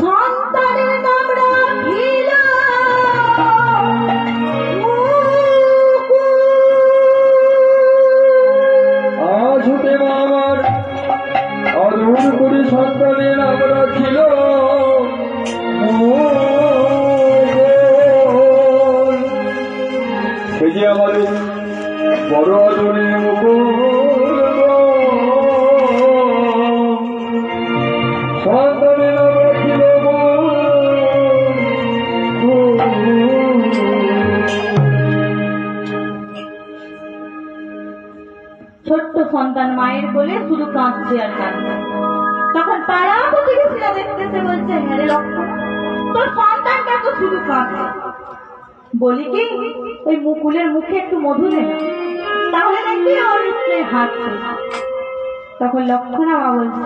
সন্তানের নাম রাখিল আজ হতে আমার আদর করে সন্তানের নাম রাখিল সে যে আমাদের বড় আদরের মুকুল সন্তানের নাম রাখিল ছোট্ট সন্তান মায়ের কোলে শুধু কাঁদছে আর কাঁদছে। তখন পাড়া প্রতিবেশীরা দেখতেছে, বলছে হ্যাঁ রে লক্ষ্মণ, তোর সন্তানটা তো শুধু কাঁদছে, বলি কি ওই মুকুলের মুখে একটু মধু দে, তাহলে দেখবি ওর নিশ্চয়ই হাসছে। তখন লক্ষ্মণা মা বলছে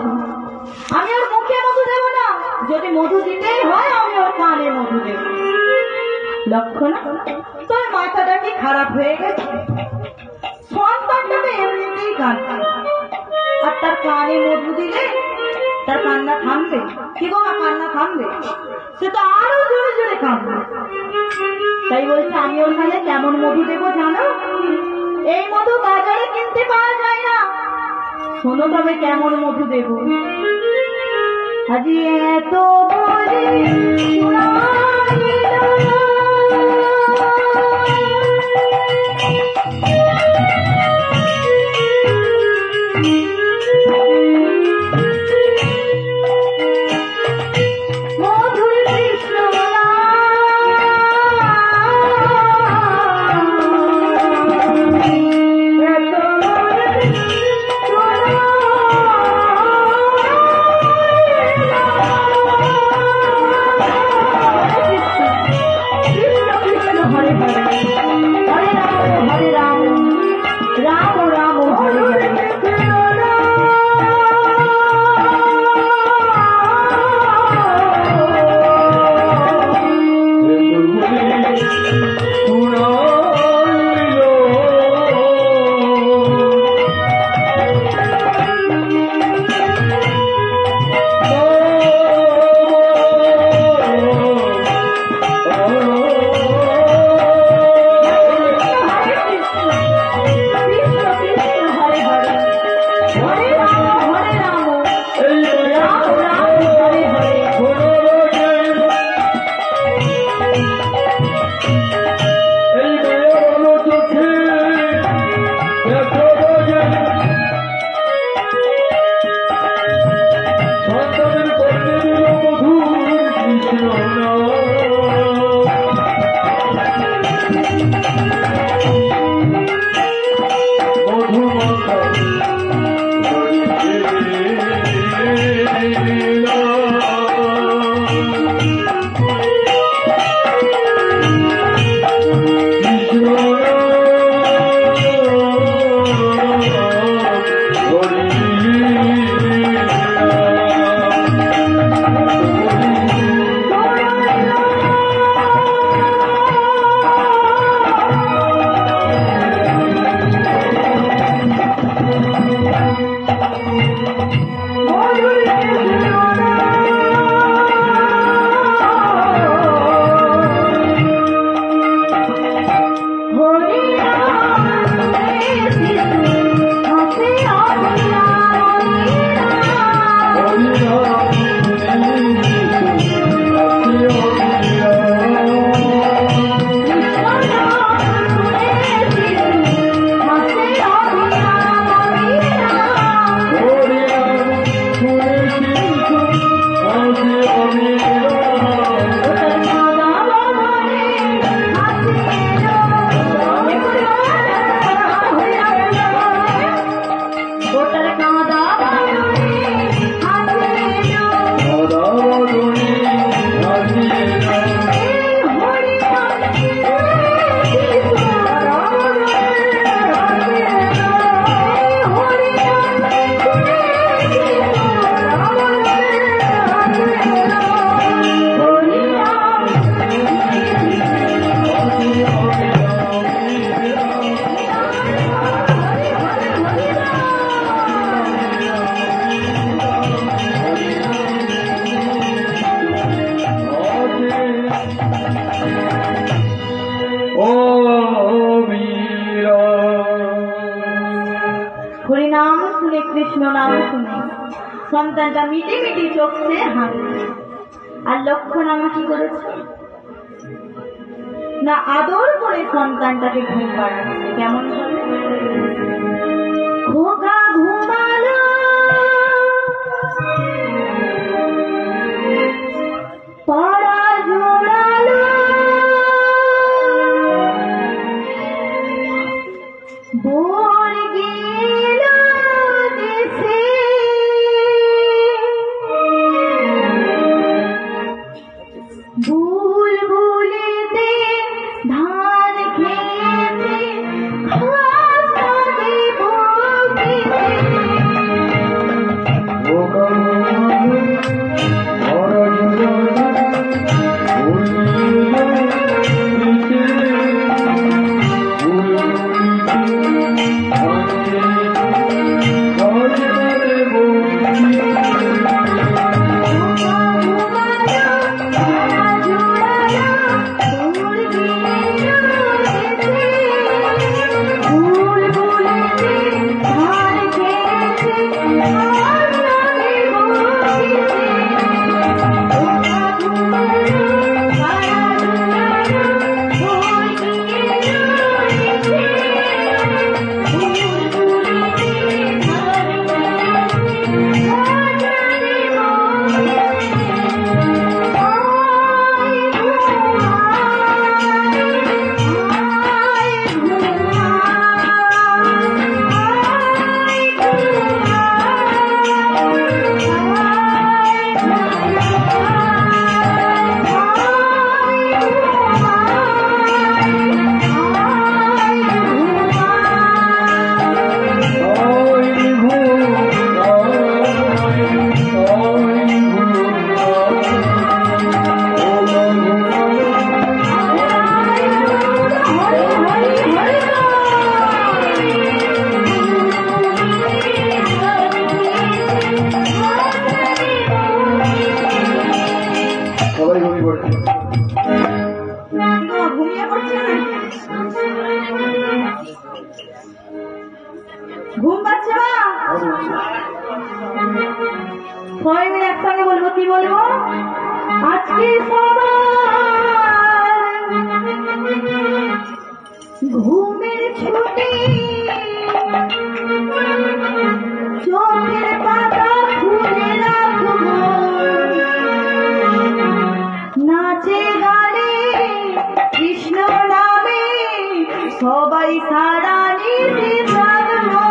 আমি ওর মুখে মধু দেব না, যদি মধু দিতেই হয় আমি ওর কানে মধু দেব। লক্ষ্মণা তোর মাথাটা কি খারাপ হয়ে গেছে? সন্তানটাকে এমনিতেই কাঁদছে, আর তার কানে মধু দিলে তার কান্না থামবে? কি গো মা, কান্না থামবে? সে তো আরো জোরে জোরে কাঁদবে। তাই বলছে আমি ওর কানে কেমন মধু দেবো জানো? এই মধু বাজারে কিনতে পাওয়া যায় না, শোনো তবে কেমন মধু দেব। আজি এত বলি সন্তানটা মিটি মিটি চোখে হাসছে। আর লক্ষণ আমার কি করেছে না, আদর করে সন্তানটাকে ঘুম পাড়াচ্ছে। কেমন খোকা ঘুমালো, পাড়া জোড়ালো, বোর গেল দেশে, বুলবুলিতে ধান খেয়েছে, খাসাতে বসেছে। ঘুম পাচ্ছে না? সবাই মিলে একসঙ্গে বলবো। কি বলবো? আজকে সবার ঘুমের ছুটি, চোখের পাতা খুলে রাখবো, নাচে গানে কৃষ্ণ নামে সবাই সারা নিতে থাকবো।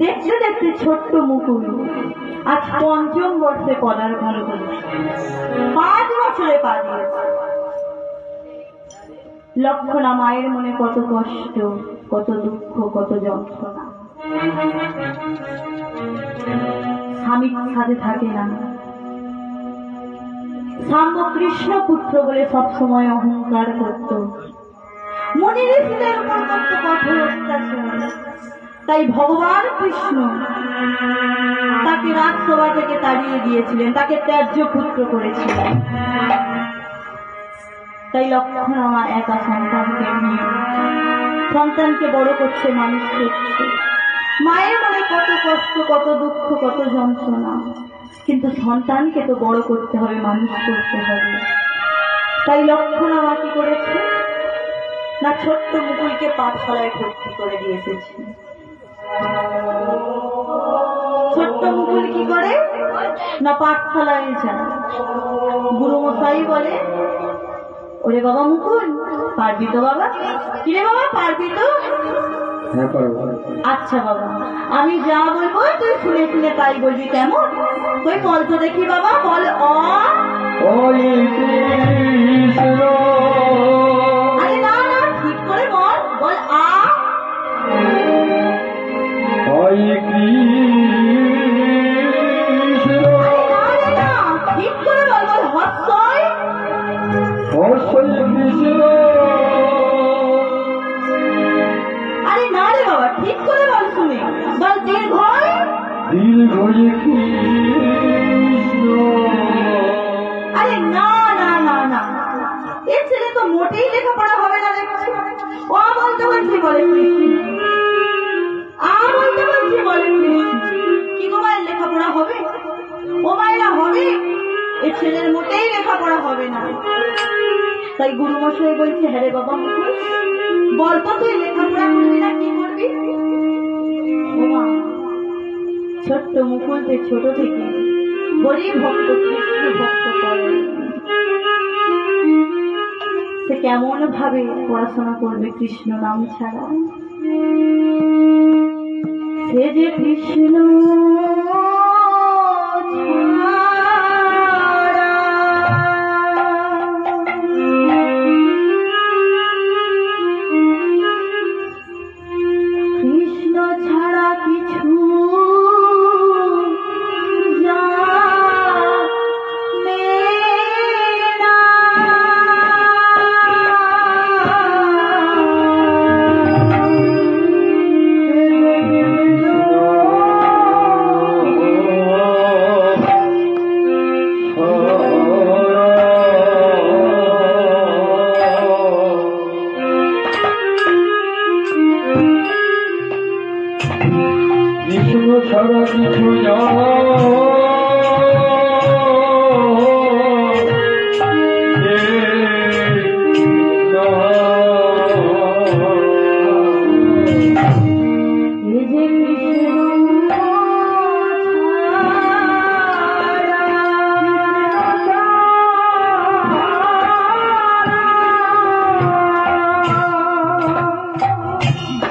দেখতে দেখতে ছোট্ট মুকুল আজ পঞ্চম বর্ষে পদার্পণ করেছে। 5 বছরে পা দিয়েছে। লক্ষণা মায়ের মনে কত কষ্ট, কত দুঃখ, কত যন্ত্রণা। স্বামী সাথে থাকে না, সাম্য কৃষ্ণ পুত্র বলে সবসময় অহংকার করত, মুনি ঋষিদের উপর করত কঠোর অত্যাচার। তাই ভগবান কৃষ্ণ তাকে রাজসভা থেকে তাড়িয়ে দিয়েছিলেন, তাকে ত্যায্য পুত্র করেছিলেন। তাই লক্ষণা মা একা সন্তানকে নিয়ে সন্তানকে বড় করছে, মানুষ করছে। মায়ের মনে কত কষ্ট, কত দুঃখ, কত যন্ত্রণা, কিন্তু সন্তানকে তো বড় করতে হবে, মানুষ করতে হবে। তাই লক্ষণা মা কি করেছে না, ছোট্ট মুকুলকে পাঠশালায় ভর্তি করে দিয়ে এসেছে। ছোট্ট মুকুল কি করে না, পাঠশালায় যায়। গুরুমশাই বলে, ওরে বাবা মুকুল, পারবি তো বাবা? কিরে বাবা, পারবি তো? হ্যাঁ পারবো। আচ্ছা বাবা, আমি যা বলবো তুই শুনে শুনে তাই বলবি, কেমন? তুই বল তো দেখি বাবা, বল। আরে না না, ঠিক করে বল, বল আ। ঠিক করে বল, বল হর্ষই। আরে না রে বাবা, ঠিক করে বল, শুনে বল দীর্ঘই। আরে না না না না, এ ছেলে তো মোটেই লেখাপড়া হবে না দেখছি। ও বলতে বলছি বলে কৃষ্ণ, আ বলতে বলছি বলে কৃষ্ণ। কি গো মায়ের লেখাপড়া হবে? ও মায়েরা হবে, এ ছেলের মোটেই লেখাপড়া হবে না। তাই গুরুমশাই বলছে, হ্যাঁ রে বাবা মুকুল, বলতো তুই লেখাপড়া করবি না কি করবি? ও মা, ছোট্ট মুকুলকে ছোট থেকে হরি ভক্ত, কৃষ্ণ ভক্ত করে। সে কেমন ভাবে পড়াশোনা করবে কৃষ্ণ নাম ছাড়া? সে যে কৃষ্ণ ছাড়া কিছু ছাড়া কিছু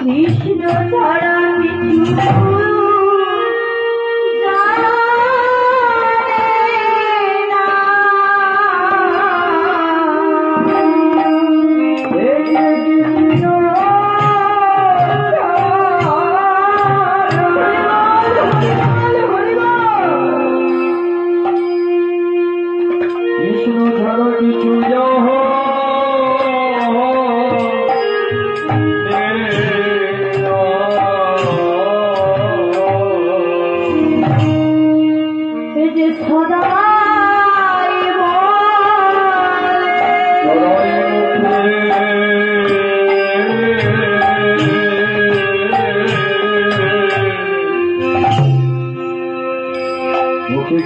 কৃষ্ণ ছাড়া কিছু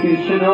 কৃষ্ণ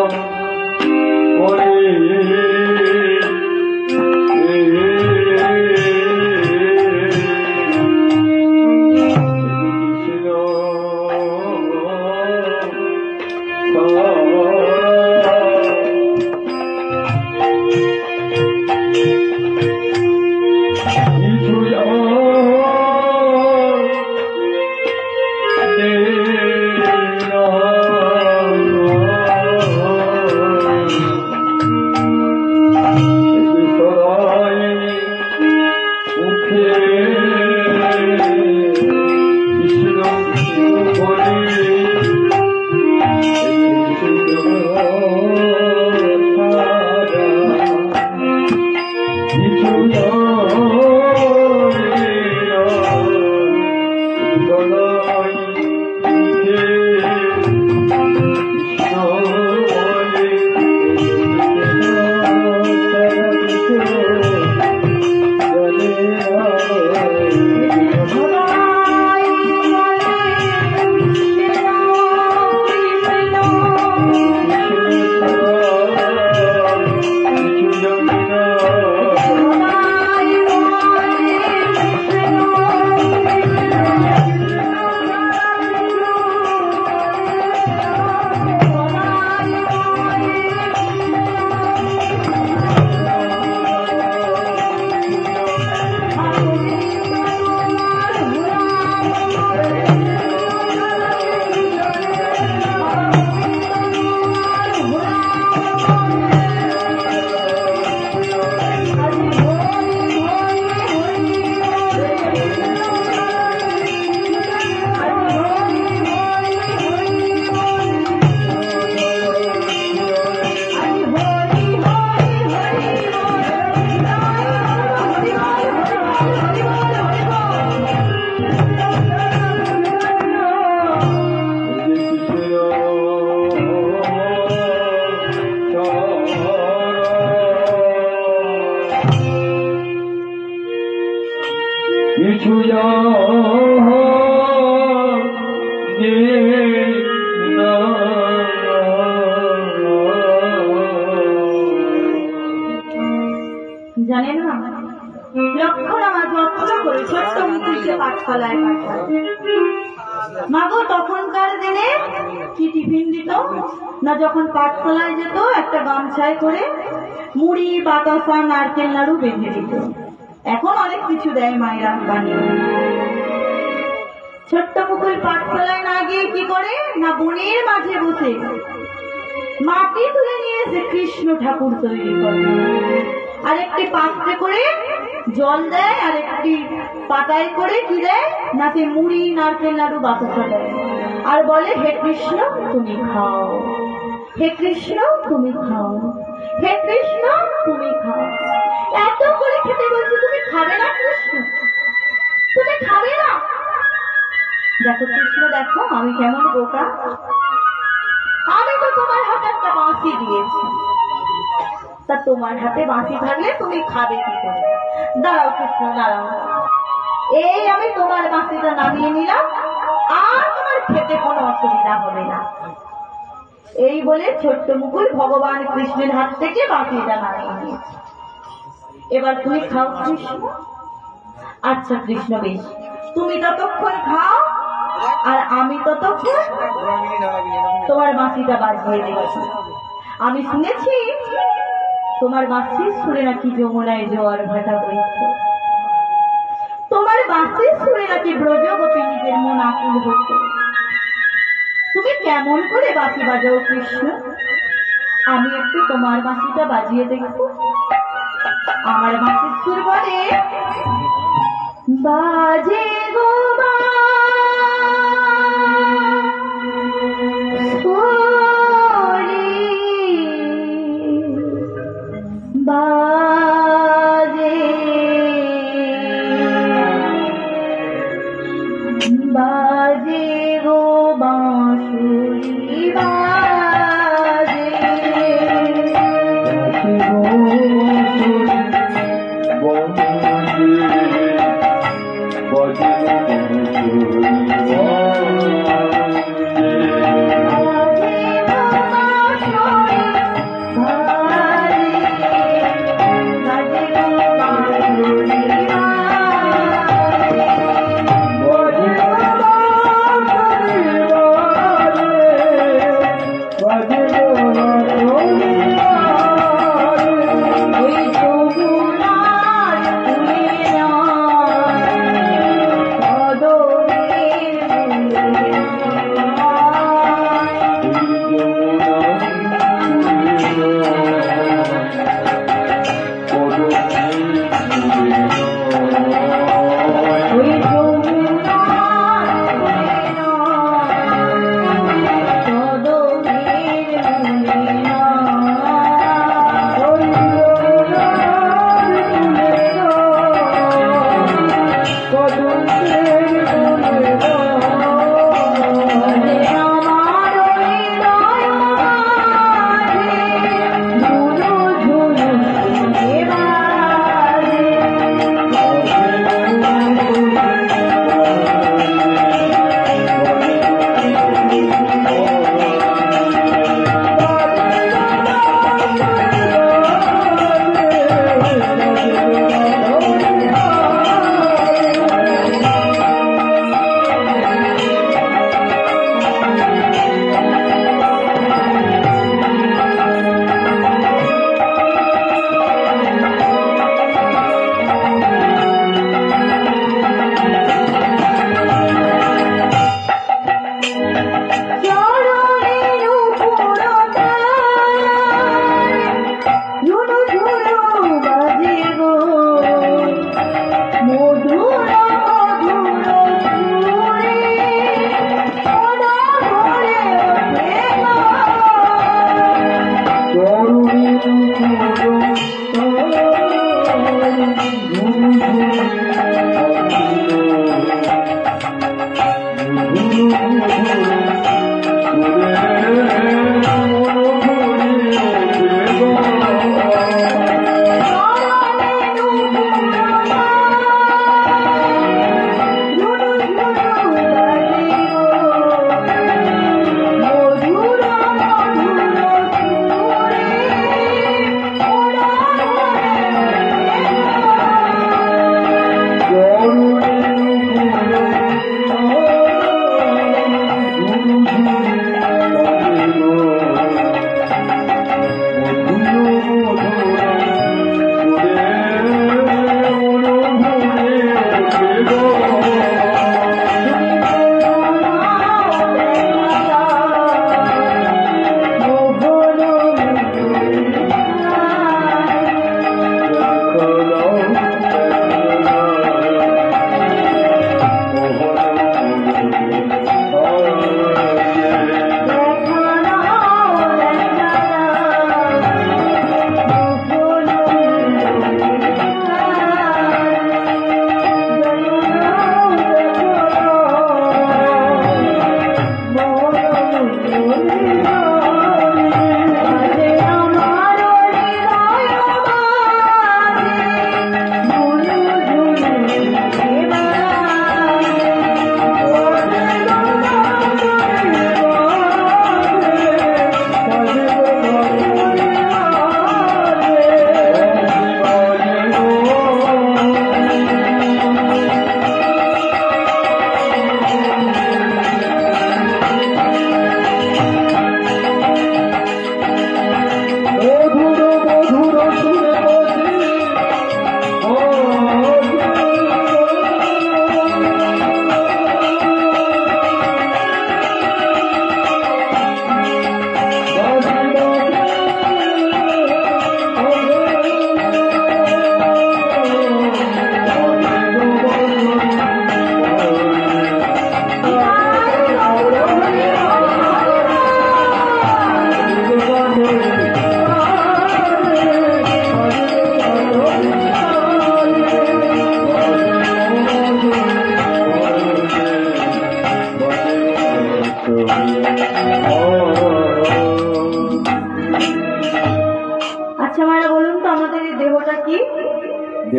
জানেন না, লক্ষণ আমার যত্ন করে ছোট্ট মুখে পাঠশালায় পাঠায়। মাগো তখনকার দিনে কি টিফিন দিত না, যখন পাঠশালায় যেত একটা গামছায় করে মুড়ি, বাতাসা, নারকেল নাড়ু বেঁধে দিত। এখন অনেক কিছু দেয় মায়েরা বানিয়ে। ছোট্ট মুকুল পাঠশালায় না গিয়ে কি করে না, বনের মাঝে বসে মাটি তুলে নিয়ে এসে কৃষ্ণ ঠাকুর তৈরি করে, আর একটি পাত্রে করে জল দেয়, আর একটি পাতায় করে কি দেয় না, সে মুড়ি, নারকেল নাড়ু, বাতাসা দেয়, আর বলে হে কৃষ্ণ তুমি খাও, হে কৃষ্ণ তুমি খাও, হে কৃষ্ণ তুমি খাও। এত করে খেতে বলছে, তুমি খাবে না কৃষ্ণ, তুমি খাবে না? দেখো কৃষ্ণ, দেখো আমি কেমন বোকা, আমি তো তোমার হাতে একটা বাঁশি দিয়েছি, তা তোমার হাতে বাঁশি থাকলে তুমি খাবে কি করে? দাঁড়াও কৃষ্ণ দাঁড়াও, এই আমি তোমার বাঁশিটা নামিয়ে নিলাম, আর তোমার খেতে কোনো অসুবিধা হবে না। এই বলে ছোট্ট মুকুল ভগবান কৃষ্ণের হাত থেকে বাঁশিটা নামিয়ে নিয়েছে। এবার তুমি খাও কৃষ্ণ। আচ্ছা কৃষ্ণ বেশ, তুমি ততক্ষণ খাও আর আমি ততক্ষণ তোমার বাঁশিটা বাজিয়ে দিয়েছি। আমি শুনেছি তোমার বাঁশির সুরে নাকি যমুনায় জোয়ার ভাটা বইছে, তোমার বাঁশির সুরে নাকি ব্রজ গোপিনীদের মন আকুল হতো। তুমি কেমন করে বাঁশি বাজাও কৃষ্ণ? আমি একটু তোমার বাঁশিটা বাজিয়ে দেখব। আমার বাঁশির সুর বলে, বাজে গো বাজে বাজে গো বাঁশুরি বাজে,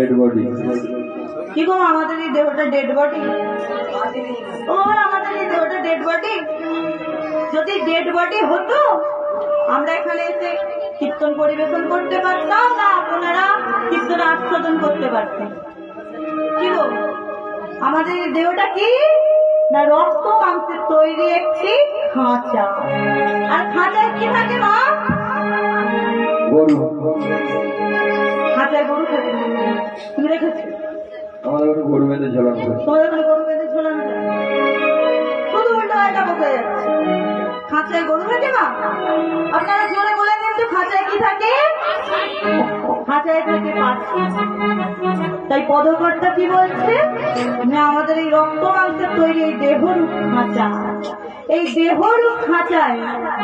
ডেড বডি। কি গো আমাদের এই দেহটা ডেড বডি? ও আমাদের এই দেহটা ডেড বডি? যদি ডেড বডি হতো আমরা এখানে এসে কীর্তন পরিবেশন করতে পারতাম না আপনারা কীর্তন আস্বাদন করতে পারতেন? কি গো আমাদের এই দেহটা কি না রক্ত মাংসের তৈরি একটি খাঁচা। আর খাঁচায় কি থাকে মা? গরু। খাঁচায় গরু থাকে? তুমি রেখেছো? আমাদের ওখানে গরু বেঁধে ঝোলানো হয়। তোমাদের ওখানে গরু বেঁধে ঝোলানো যায়? শুধু উল্টো একটা বকে যাচ্ছে। খাঁচায় গরু থাকে না? আপনারা জোরে বলে দিন তো খাঁচায় কি থাকে? খাঁচায় থাকে পাখি। তাই পদকর্তা কি বলছে না আমাদের এই রক্ত মাংসের তৈরি এই দেহরূপ খাঁচা, এই দেহরূপ খাঁচায়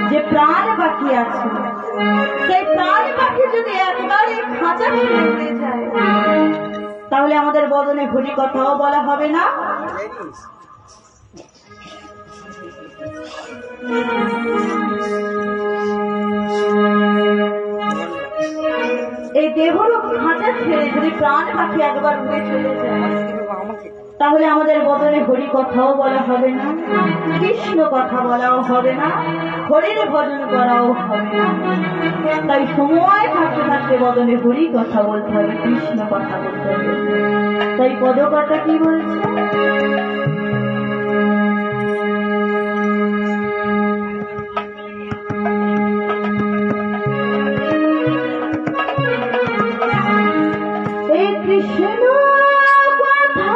যে প্রাণ পাখি আছে সেই প্রাণ পাখি যদি একবার এই খাঁচা ভেঙে উড়ে যায় তাহলে আমাদের বদনে ঘটি কথাও বলা হবে না। এই দেহরূপ খাঁচা ছেড়ে যদি প্রাণ পাখি একবার উড়ে চলে যায় তাহলে আমাদের বদনে হরি কথাও বলা হবে না, কৃষ্ণ কথা বলাও হবে না, হরির ভজন করাও হবে না। তাই সময় থাকতে থাকতে বদনে হরি কথা বলতে হবে, কৃষ্ণ কথা বলতে হবে। তাই পদকর্তা কি বলছে? এই কৃষ্ণ কথা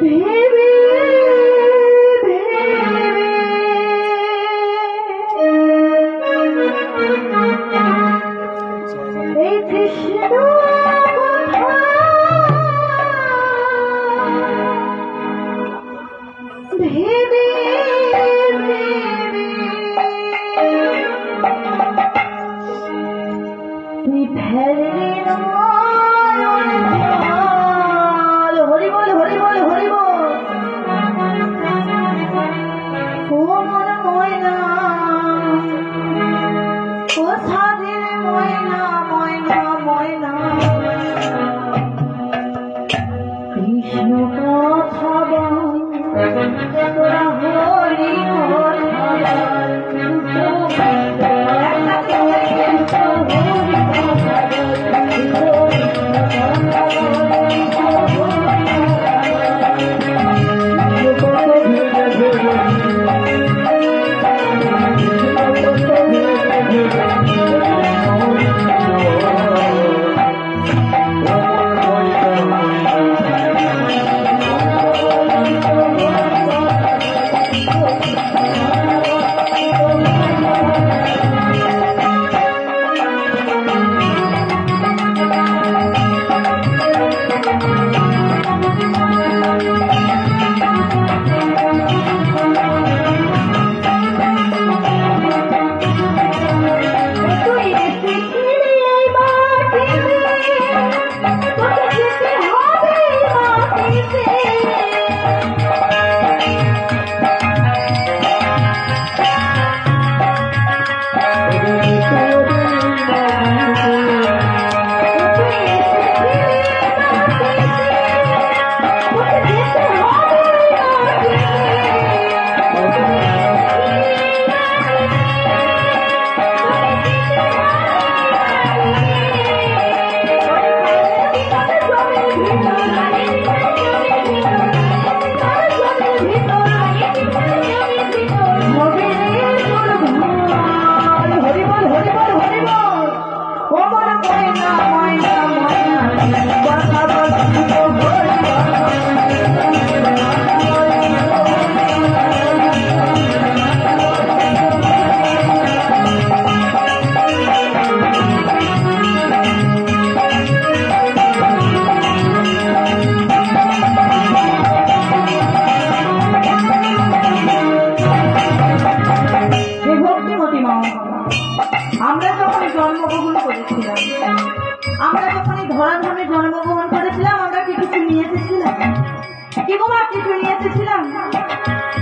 ভেবে এই কৃষ্ণ কথা ভেবে তুই ফেললি হরি বল হরি বল হরি বল। ও মন ময়না ও স্বাধীন ময়না ময়না ময়না কৃষ্ণ কথা বল তোরা হরি কথা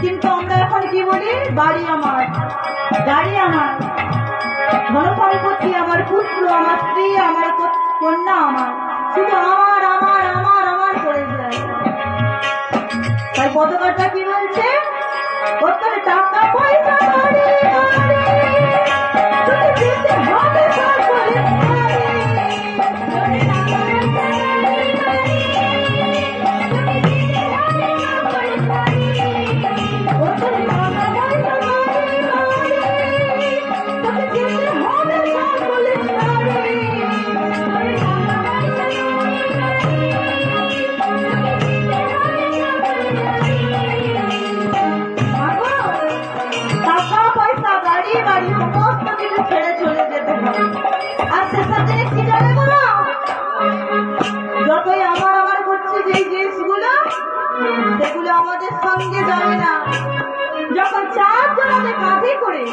কিন্তু আমরা এখন কি বলি? বাড়ি আমার, গাড়ি আমার। ধন সম্পত্তি আমার, পুত্র আমার, স্ত্রী আমার, কন্যা আমার, শুধু আমার আমার আমার আমার করে যায়। তাই পতাকাটা কি বলছে? ওর টাকা পয়সা হবে সকলে যতই আমার আমার করছে যে জিনিসগুলো, সেগুলো আমাদের সঙ্গে যায় না। যখন চারজনাতে কাঁধে করে,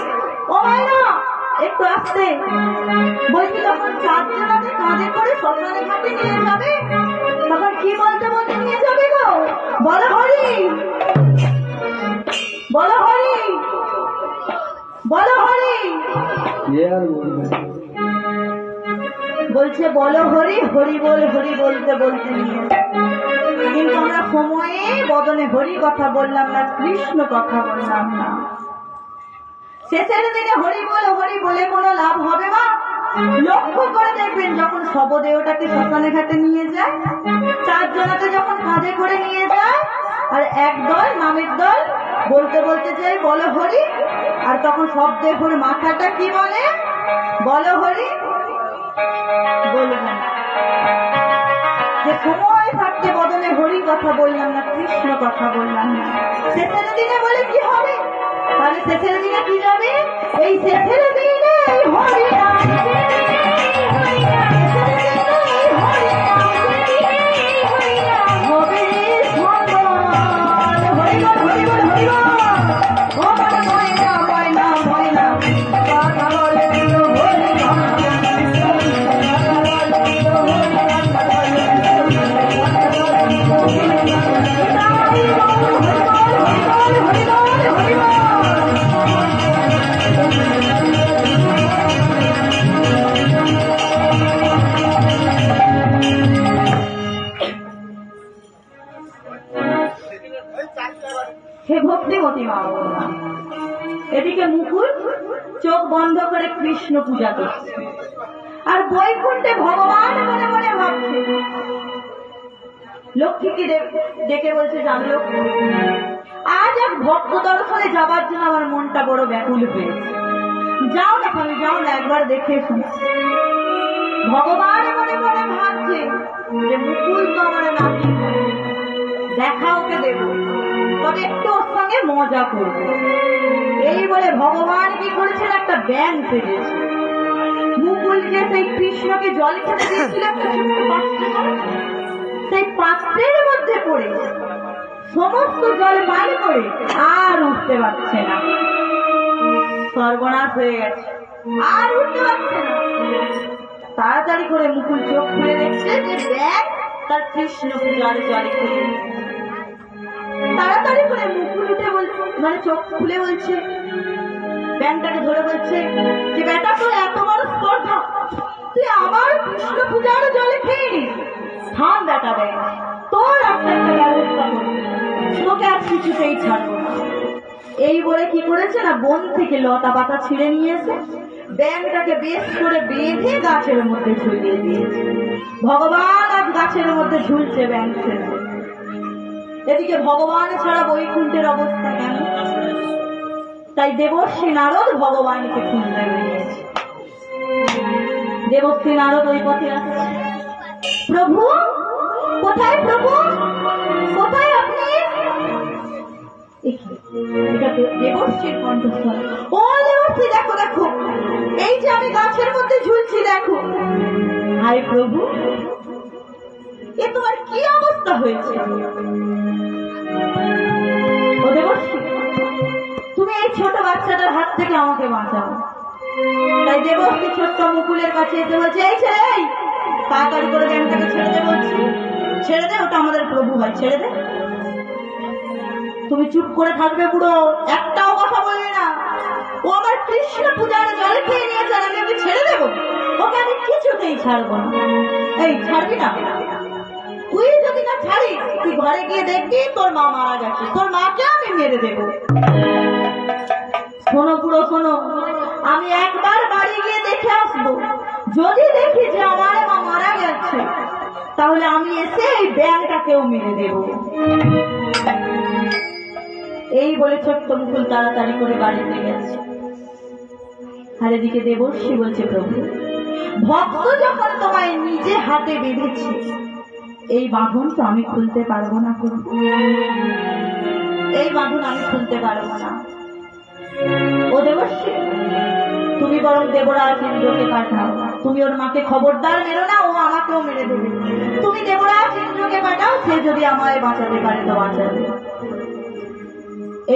ও না একটু আসতে বলছি, যখন চারজনাতে কাঁধে করে শ্মশানে ঘাটে নিয়ে যাবে, তখন কি বলতে বলতে নিয়ে যাবে গো? বলো হরি, বলো হরি, বলো হরি। বলছে বলো হরি, হরি বল, হরি বলতে বলতে নিয়ে। কিন্তু আমরা সময়ে বদনে হরি কথা বললাম না, কৃষ্ণ কথা বললাম না। শেষের দিনে হরি বলে কোনো লাভ হবে না। লক্ষ্য করে দেখবেন, যখন শবদেহটাকে শ্মশানে ঘাটে নিয়ে যায়, চারজনাতে যখন কাঁধে করে নিয়ে যায়, আর একদল নামের দল বলতে বলতে যায় বলো হরি, আর তখন শব্দের পরে মাথাটা কি বলে? বলো হরি বলবেন। যে সময় থাকতে বদলে হরি কথা বললাম না, কৃষ্ণ কথা বললাম না। শেষের দিনে বলে কি হবে? তাহলে শেষের দিনে কি যাবে? এই শেষের দিনে হরি নাম, হবে হরিবল হরিবল হরিবল। ও ময়না ময়না ময়না কথা বলে হে ভক্তিমতী মা। এদিকে মুকুল চোখ বন্ধ করে কৃষ্ণ পূজা করছে, আর বৈকুণ্ঠে ভগবান মনে মনে ভাবছে। লক্ষ্মীকে ডেকে বলছে, জানো লক্ষ্মী, আজ এক ভক্ত দর্শনে যাবার জন্য আমার মনটা বড় ব্যাকুল হয়েছে। যাও না স্বামী, যাও না, একবার দেখে শুনো। ভগবান মনে মনে ভাবছে যে মুকুল তো আমার নাতি, দেখা ওকে দেব, তবে একটু ওর সঙ্গে মজা করব। এই বলে ভগবান কি করেছেন? একটা ব্যাং সেজেছে। মুকুলকে সেই কৃষ্ণকে জল খেতে দিয়েছিল, সেই পাত্রের মধ্যে পড়ে সমস্ত জল পান করে আর উঠতে পারছে না। সর্বনাশ হয়ে গেছে, আর উঠতে পারছে না। তাড়াতাড়ি করে মুকুল চোখ খুলে দেখছে যে ব্যাগ তার কৃষ্ণ পূজার জলে খুলে। তাড়াতাড়ি করে মুকুল উঠে বলছে, মানে চোখ খুলে বলছে, ব্যাংটাকে ধরে বলছে যে বেটা, তোর এত বড় স্পর্ধা, তুই আমার কৃষ্ণ পূজার জলে খেয়ে নিস। থাম বেটা, ব্যাগ তোর একটা ব্যবস্থা করবি, তোকে আর কিছুতেই ছাড়বো না। এই বলে কি করেছে না, বন থেকে লতা পাতা ছিঁড়ে নিয়েছে, ব্যাংটাকে বেশ করে বেঁধে গাছের মধ্যে ঝুলিয়ে দিয়েছে। ভগবান আজ গাছের মধ্যে ঝুলছে ব্যাং ছেড়ে। এদিকে ভগবান ছাড়া বৈকুণ্ঠের অবস্থা কেন? তাই দেবশ্রী নারদ ভগবানকে খুঁজতে বেরিয়েছে। দেবশ্রী নারদ ওই পথে আসছে। প্রভু কোথায়? প্রভু কোথায় আপনি? এটা দেবশ্রীর কণ্ঠস্বর। ও দেবশ্রী, দেখো দেখো, এই যে আমি গাছের মধ্যে ঝুলছি, দেখো। হায় প্রভু, এ তোমার কি অবস্থা হয়েছে? ও দেবশ্রী, তুমি এই ছোট বাচ্চাটার হাত থেকে আমাকে বাঁচাও। তাই দেবশ্রী ছোট্ট মুকুলের কাছে এসে বলছে, এই ছেলে, তাড়াতাড়ি করে ব্যাংটাকে ছেড়ে দে বলছি। ছেড়ে দে, ওটা আমাদের প্রভু ভাই, ছেড়ে দে। তুমি চুপ করে থাকবে বুড়ো, একটাও কথা বলবে না। ও আমার কৃষ্ণ পূজার জল খেয়ে নিয়েছে, আমি ওকে ছেড়ে দেবো? ওকে আমি কিছুতেই ছাড়বো না। এই ছাড়বি না? তুই যদি না ছাড়িস, তুই ঘরে গিয়ে দেখবি তোর মা মারা গেছে, তোর মাকে আমি মেরে দেবো। শোনো পুরো শোনো, আমি একবার বাড়ি গিয়ে দেখে আসবো, যদি দেখি যে আমার মা মারা গেছে, তাহলে আমি এসে এই ব্যাংটাকেও মেরে দেব। এই বলে ছোট্ট মুকুল তাড়াতাড়ি করে বাড়িতে গেছে। আর এদিকে দেবর্ষী বলছে, প্রভু, ভক্ত যখন তোমায় নিজে হাতে বেঁধেছে, এই বাঁধন তো আমি খুলতে পারবো না প্রভু, এই বাঁধন আমি খুলতে পারবো না। ও দেবর্ষী, তুমি বরং দেবরাজ ইন্দ্রকে পাঠাও, তুমি ওর মাকে খবরদার মেরো না, ও আমাকেও মেরে দেবে। তুমি দেবরাজ ইন্দ্রকে পাঠাও, সে যদি আমায় বাঁচাতে পারে তো বাঁচাবে।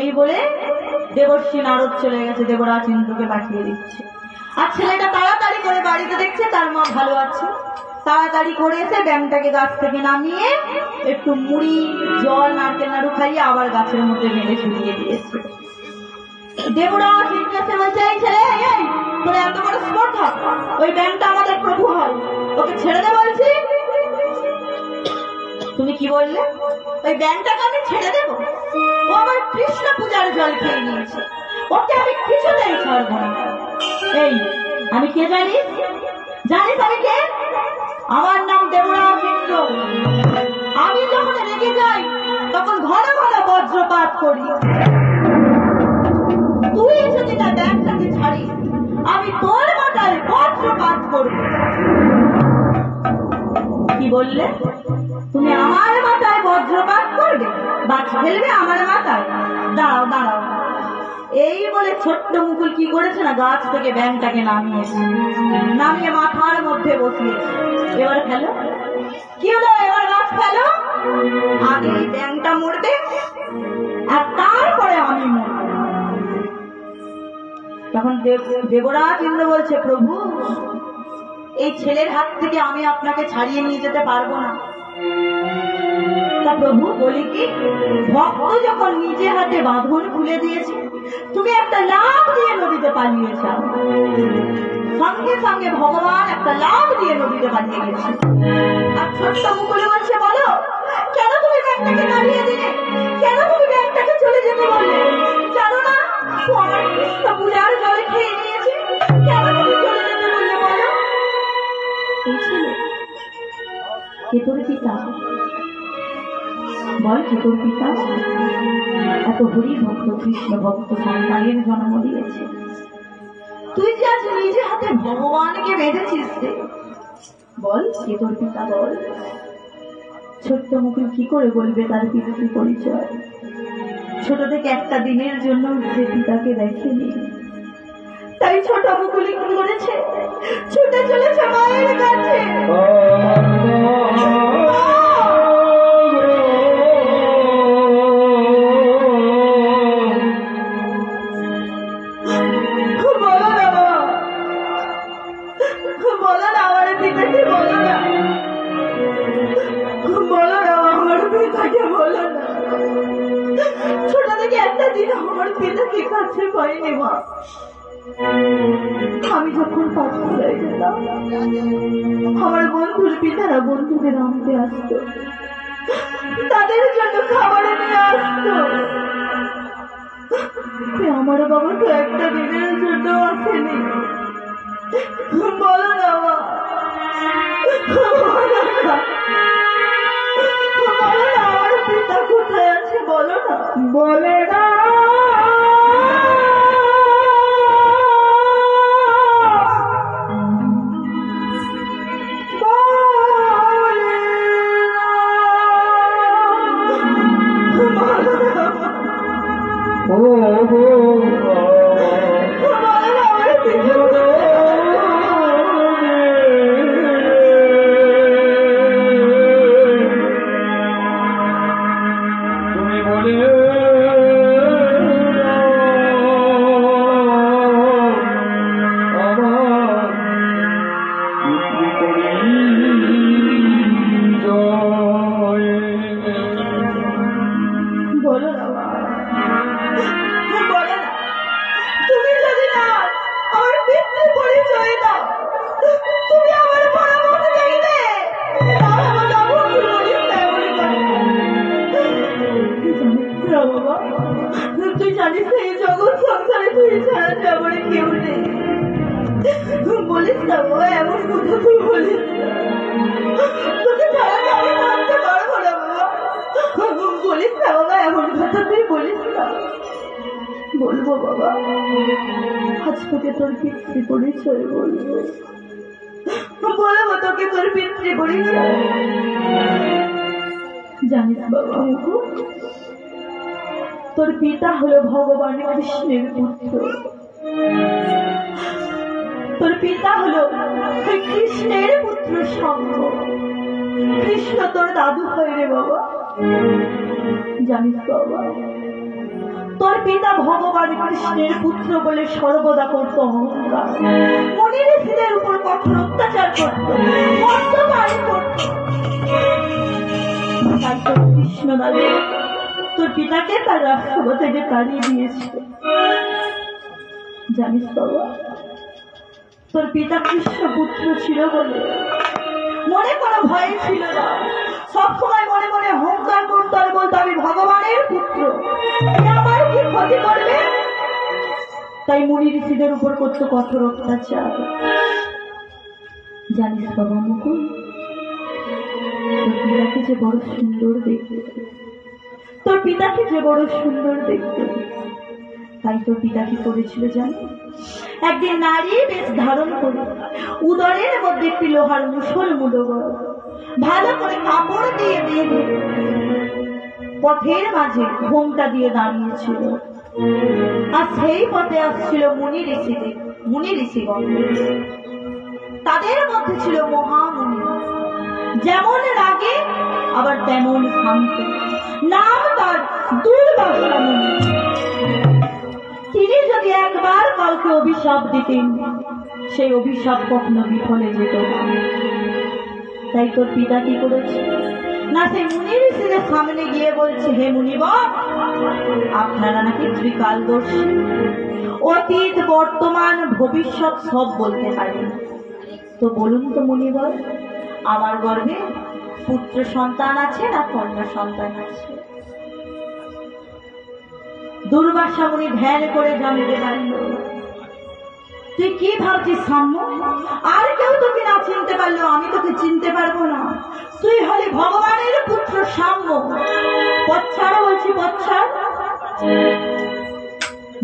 এই বলে দেবর্ষী নারদ চলে গেছে, দেবরাজ ইন্দ্রকে পাঠিয়ে দিচ্ছে। আর ছেলেটা তাড়াতাড়ি করে বাড়িতে দেখছে তার মা ভালো আছে, তাড়াতাড়ি করে এসে ব্যাংটাকে গাছ থেকে নামিয়ে একটু মুড়ি, জল, নারকেল নাড়ু খাইয়ে আবার গাছের মধ্যে মেরে ঝুলিয়ে দিয়েছে। দেবরাজ ইন্দ্রকে বলছে, এই ছেলে, এই তোর এত বড় স্পর্ধা, ওই ব্যাংটা আমাদের প্রভু হয়, ওকে ছেড়ে দে বলছি। তুমি কি বললে? ওই ব্যাংটাকে আমি ছেড়ে দেবো? ও আমার কৃষ্ণ পূজার জল খেয়ে নিয়েছে, ওকে আমি কিছুতেই ছাড়বো না। এই আমি কে জানিস? জানিস আমি কে? আমার নাম দেবরাজ ইন্দ্র। আমি যখন রেগে যাই তখন ঘন ঘন বজ্রপাত করি। তুই যদি না ব্যাংটাকে ছাড়িস, আমি তোর মাথায় বজ্রপাত করব। কি বললে? তুমি আমার মাথায় বজ্রপাত করবে? বাজ ফেলবে আমার মাথায়? দাঁড়াও দাঁড়াও। এই বলে ছোট্ট মুকুল কি করেছে না, গাছ থেকে ব্যাংটাকে নামিয়েছে, নামিয়ে মাথার মধ্যে বসিয়েছে। এবার ফেলো। কি হলো? এবার গাছ ফেলো। আগে এই ব্যাংটা মরবে আর তারপরে আমি মরব। তখন দেবরাজ ইন্দ্র বলছে, প্রভু, এই ছেলের হাত থেকে আমি আপনাকে ছাড়িয়ে নিয়ে যেতে পারবো না। তা প্রভু বলি কি, ভক্ত যখন নিজে হাতে বাঁধন খুলে দিয়েছে, তুমি একটা লাভ দিয়ে নদীতে পালিয়ে যাও। সঙ্গে সঙ্গে ভগবান একটা লাভ দিয়ে নদীতে পালিয়ে গেছে। আর ছোট্ট মুকুলে বলছে, বলো কেন তুমি ব্যাংটাকে দাঁড়িয়ে দিলে? কেন তুমি ব্যাংটাকে চলে যেতে বললে? জানো না ও আমার কৃষ্ণ পূজার জল খেয়ে নিয়েছে? কেন তুমি চলে যেতে বললে বলো? এই ছেলে কে তোর পিতা? বল, কে তোর পিতা? এত হরি ভক্ত কৃষ্ণ ভক্ত সন্তানের জন্ম দিয়েছে, তুই যে আজ নিজে হাতে ভগবানকে বেঁধেছিস, বল কে তোর পিতা? বল। ছোট্ট মুকুল কি করে বলবে তার পিতাকে পরিচয়? ছোট থেকে একটা দিনের জন্য সে পিতাকে দেখেনি, তাই ছোট মুকুলি কি করেছে? ছুটে চলেছে মায়ের কাছে। ছোট থেকে একটা দিন আমার পিতাকে কাছে পাইনি মা। আমি যখন পাঠশালায় যেতাম, আমার বন্ধুর পিতারা বন্ধুদের আনতে আসতো, তাদের জন্য খাবার নিয়ে আসতো। আমার বাবা তো একটা দিনের জন্য আসেনি। বলো না মা, বলো না আমার পিতা কোথায় আছে? বলো না। বলে না। বলিস এই জগৎ সংসারে তুই ছাড়া যাবরে কেউ নেই। বলিস না ও এমন কথা তুই বলিস না, তোকে ছাড়া আমি থাকতে পারবো না বাবা। বলিস না বাবা, এমন কথা তুই বলিস না। বলবো বাবা, আজ তোকে তোর পিতৃ পরিচয় বলবো, বলবো তোকে তোর পিতৃ পরিচয়। জানিস বাবা মুকু, তোর পিতা হলো ভগবান কৃষ্ণের পুত্র। তোর পিতা হলো কৃষ্ণের পুত্র শম্ভ। কৃষ্ণ তোর দাদু হয় রে বাবা। জানিস বাবা, তোর পিতা ভগবান কৃষ্ণের পুত্র বলে সর্বদা করত অহংকার, মুনি ঋষিদের উপর কঠোর অত্যাচার করত, মদ্যপান করত। তাই তোর কৃষ্ণ দাদু তোর পিতাকে তার রাষ্ট্র থেকে তাড়িয়ে দিয়েছিল। জানিস বাবা, তোর পিতা কৃষ্ণ পুত্র ছিল বলে মনে কোনো ভয় ছিল না, সবসময় মনে মনে অহংকার করতো আর বলতো আমি ভগবানের পুত্র, আমার কি ক্ষতি করবে। তাই মুনি ঋষিদের উপর করতো কঠোর অত্যাচার। জানিস বাবা মুকুল, তোর পিতাকে যে বড় সুন্দর দেখতে, তোর পিতাকে যে বড় সুন্দর দেখতে, তাই তোর পিতা কি করেছিল জানো? একদিন নারী বেশ ধারণ করে উদরের মধ্যে একটি লোহার মুষল মুড়ো ভালো করে কাপড় দিয়ে বেঁধে পথের মাঝে ঘোমটা দিয়ে দাঁড়িয়েছিল। আর সেই পথে আসছিল মুনি ঋষিগণ। তাদের মধ্যে ছিল মহামুনি, যেমন রাগে আবার তেমন শান্ত। নাম তার দুর্বাসা মুনি। তিনি যদি একবার কাউকে অভিশাপ দিতেন, সেই অভিশাপ কখনো বিফলে যেত না। তাই তোর পিতা কি করেছে না, সেই মুনি ঋষিদের সামনে গিয়ে বলছে, হে মুনিবর, আপনারা নাকি ত্রিকালদর্শী, অতীত বর্তমান ভবিষ্যৎ সব বলতে পারেন। তো বলুন তো মুনিবর, আমার গর্ভে পুত্র সন্তান আছে না কন্যা সন্তান আছে? দুর্বাসা মুনি ধ্যান করে জানতে পারল, তুই কি ভাবছিস সাম্য? আর কেউ তোকে না চিনতে পারলো, আমি তোকে চিনতে পারবো না। তুই হলি ভগবানের পুত্র সাম্য। পচ্ছাড় বলছি, পচ্ছাড়।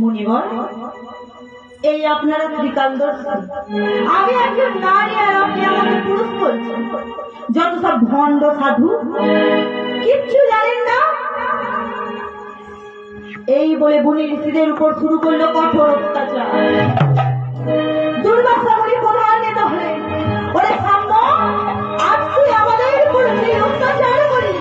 মুনিবর, এই আপনারা ত্রিকালদর্শী, আমি একজন নারী আর আপনি আমাকে পুরুষ বলছেন। যত সব ভণ্ড সাধু, কিচ্ছু জানেন না। এই বলে মুনি ঋষিদের উপর শুরু করলো কঠোর অত্যাচার। দুর্বাসা মুনি প্রধান্বিত হলেন, ওরে সাম্য, আজ তুই আমাদের উপর সেই অত্যাচার করলি,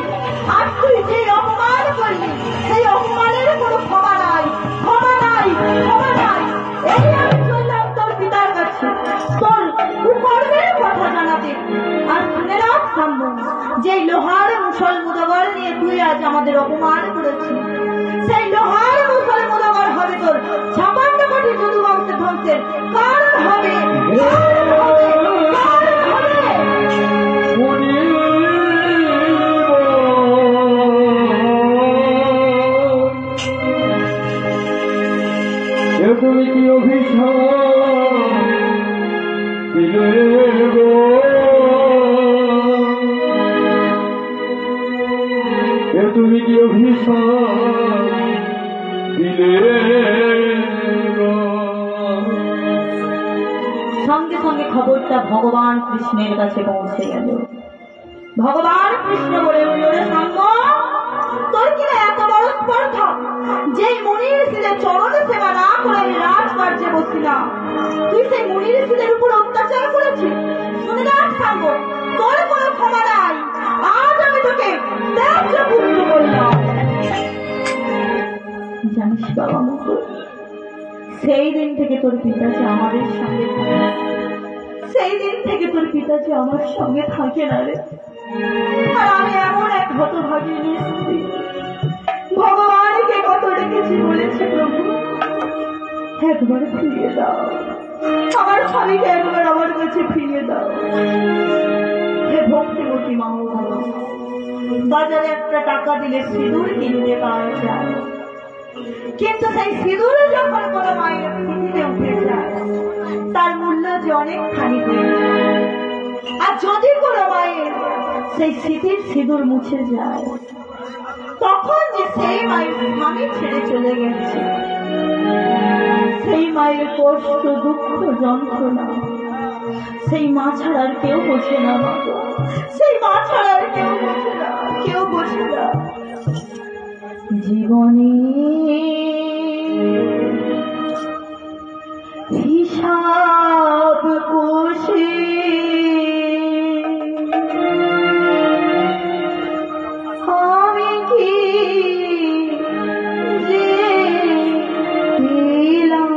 আজ তুই যে অপমান করলি, সেই অপমানের কোনো ক্ষমা নাই, ক্ষমা নাই, ক্ষমা নাই। এই আমি চললাম তোর পিতার কাছে তোর কুকর্মের কথা জানাতে। আর শুনে রাখ সাম্য, যে লোহার মুষল মুদগর নিয়ে তুই আজ আমাদের অপমান করেছিস, সেই লোহার মুষল মুদগর হবে তোর 56 কোটি যদু বংশের ধ্বংসের কারণ হবে। তুমি কি অভিশাপ দিলে গো, তুমি কি অভিশাপ দিলে গো। সঙ্গে সঙ্গে খবরটা ভগবান কৃষ্ণের কাছে পৌঁছে গেল। ভগবান কৃষ্ণ বলে উঠল, রে সাম্য, তোর কিনা এত বড় স্পর্ধা, যেই মুনি ঋষিদের চরণে সেবা না করে আমি রাজকার্যে বসিলাম, তুই সেই মুনি ঋষিদের উপর অত্যাচার করেছিস। শুনে রাখ সাম্য, তোর কোনো ক্ষমা নাই। আজ আমি তোকে ত্যায্য পুত্র বললাম। জানিস বাবা মুকুল, সেই দিন থেকে তোর পিতা যে আমাদের সঙ্গে থাকে, সেই দিন থেকে তোর পিতা যে আমার সঙ্গে থাকে না রে। আর আমি এমন এক হতভাগিনী স্ত্রী, ভগবানকে কত ডেকেছি, বলেছি প্রভু একবার ফিরিয়ে দাও, আমার স্বামীকে একবার আমার কাছে ফিরিয়ে দাও। হে ভক্তিমতী মা, বাজারে একটা টাকা দিলে সিঁদুর কিনতে পাওয়া যায়, কিন্তু সেই সিঁদুর যখন কোনো মায়ের স্মৃতিতে উঠে যায় তার মূল্য যে অনেকখানি হয়ে যায়। আর যদি কোনো মায়ের সেই স্মৃতির সিঁদুর মুছে যায় তখন যে সেই মায়ের স্বামী ছেড়ে চলে গেছে সেই মায়ের কষ্ট দুঃখ যন্ত্রণা সেই মা ছাড়া আর কেউ বোঝে না। সেই মা ছাড়া আর কেউ বোঝে না, কেউ বোঝে না। জীবনে হিসাব কষে আমি কি যে পেলাম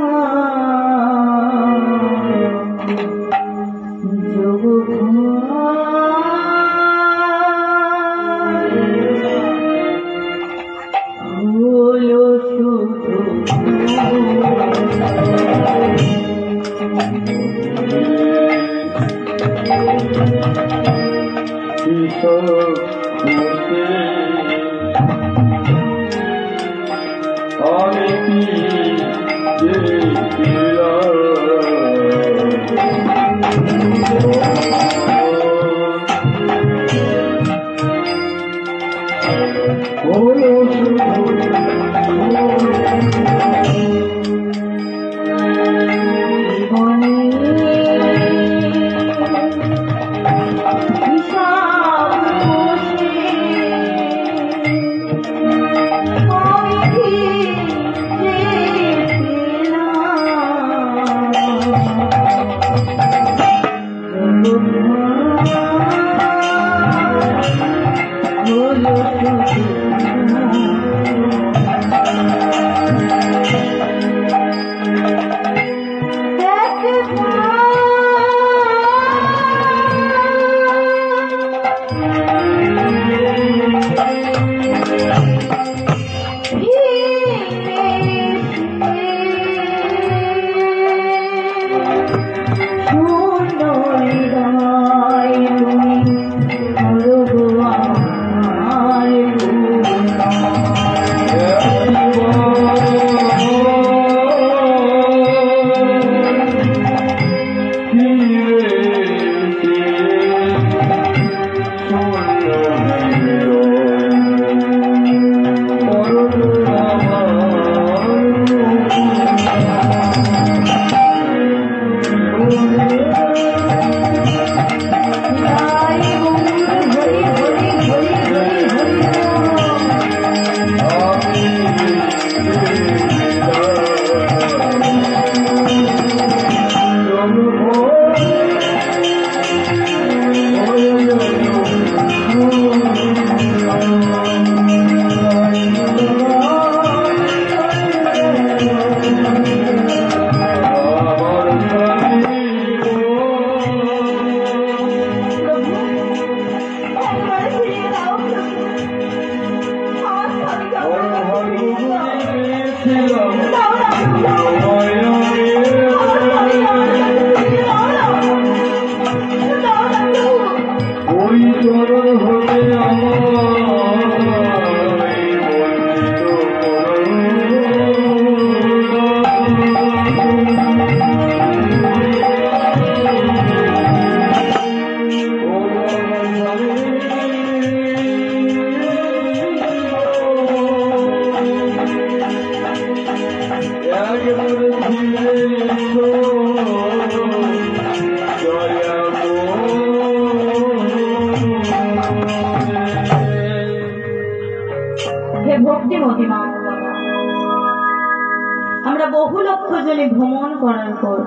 আমরা বহু লক্ষ জনে ভ্রমণ করার পর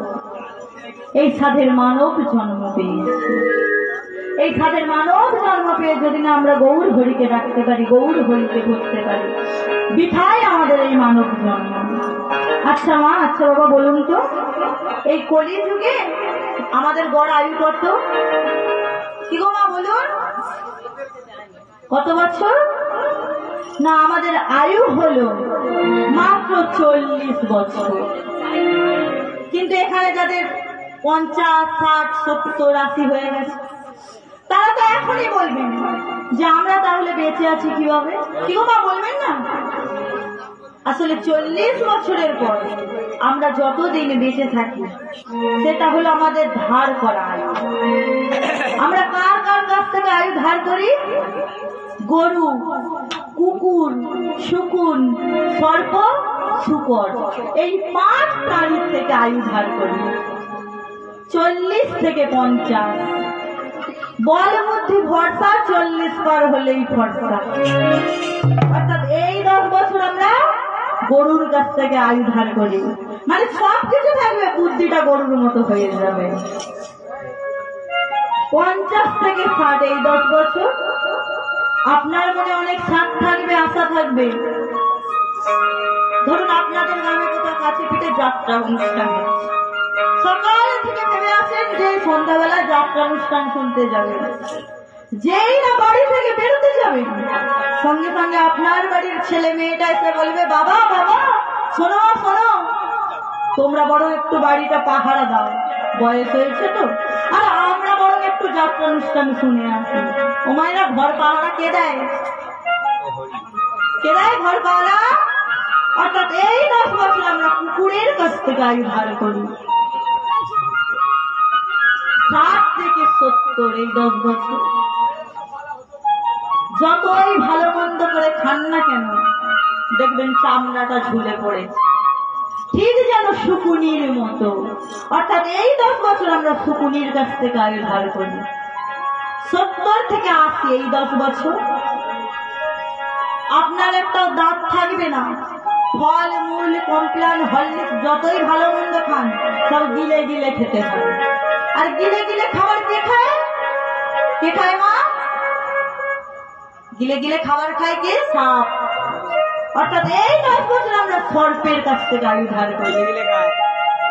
এই সাধের মানব জন্ম পেয়েছি। এই সাধের মানব জন্ম পেয়ে যদি না আমরা গৌর হরিকে রাখতে পারি, গৌর হরিকে বুঝতে পারি, বিধায় আমাদের এই মানব জন্ম। আচ্ছা মা, আচ্ছা বাবা, বলুন তো এই কলি যুগে আমাদের গড় আয়ু কত? কি গো মা বলুন, কত বছর? না, আমাদের আয়ু হলো মাত্র 40 বছর। কিন্তু এখানে যাদের 50, 60, 70, 80 হয়ে গেছে তারা তো এখনই বলবেন যে আমরা তাহলে বেঁচে আছি কিভাবে। কি গো মা বলবেন না? আসলে 40 বছরের পর আমরা যতদিন বেঁচে থাকি সেটা হলো আমাদের ধার করা আয়ু। আমরা কার কার কাছ থেকে আয়ু ধার করি? গরু, কুকুর, শকুন, সর্প, শূকর, এই 5 প্রাণীর থেকে আয়ু ধার করি। 40 থেকে 50 বল বুদ্ধি ভরসা, 40 পার হলেই ভরসা। অর্থাৎ এই 10 বছর আমরা গরুর কাছ থেকে আয়ু ধার করি, মানে সবকিছু থাকবে, বুদ্ধিটা গরুর মতো হয়ে যাবে। 50 থেকে 60 এই 10 বছর আপনার মনে অনেক স্বাদ থাকবে, আশা থাকবে। ধরুন আপনাদের গ্রামে কোথাও কাছে পিঠে যাত্রা অনুষ্ঠান হচ্ছে, সকাল থেকে ভেবে আসেন যে সন্ধ্যাবেলা যাত্রা অনুষ্ঠান শুনতে যাবেন। যেই না বাড়ি থেকে বেরোতে যাবেন, সঙ্গে সঙ্গে আপনার বাড়ির ছেলে মেয়েটা এসে বলবে, বাবা বাবা শোনো শোনো, তোমরা বরং একটু বাড়িটা পাহারা দাও, বয়স হয়েছে তো, আর আমরা বরং একটু যাত্রা অনুষ্ঠান শুনে আসি। ও মায়েরা, ঘর পাহারা কে দেয়? কে দেয় ঘর পাহারা? অর্থাৎ এই 10 বছর আমরা কুকুরের কাছ থেকে আয়ু ধার করি। 60 থেকে 70 এই 10 বছর যতই ভালো মন্দ করে খান না কেন, দেখবেন চামড়াটা ঝুলে পড়েছে, ঠিক যেন শুকুনির মতো। অর্থাৎ এই 10 বছর আমরা শুকুনির কাছ থেকে আয়ু ধার করি। 70 থেকে 80 এই 10 বছর আপনার একটা দাঁত থাকবে না। ফল মূল, কমপ্লান, হরলিক্স যতই ভালো মন্দ খান, সব গিলে গিলে খেতে হবে। আর গিলে গিলে খাবার কে খায়? কে খায় মা? গিলে গিলে খাবার খায় কে? সাপ। অর্থাৎ এই 10 বছর আমরা সর্পের কাছ থেকে আয়ু ধার করি।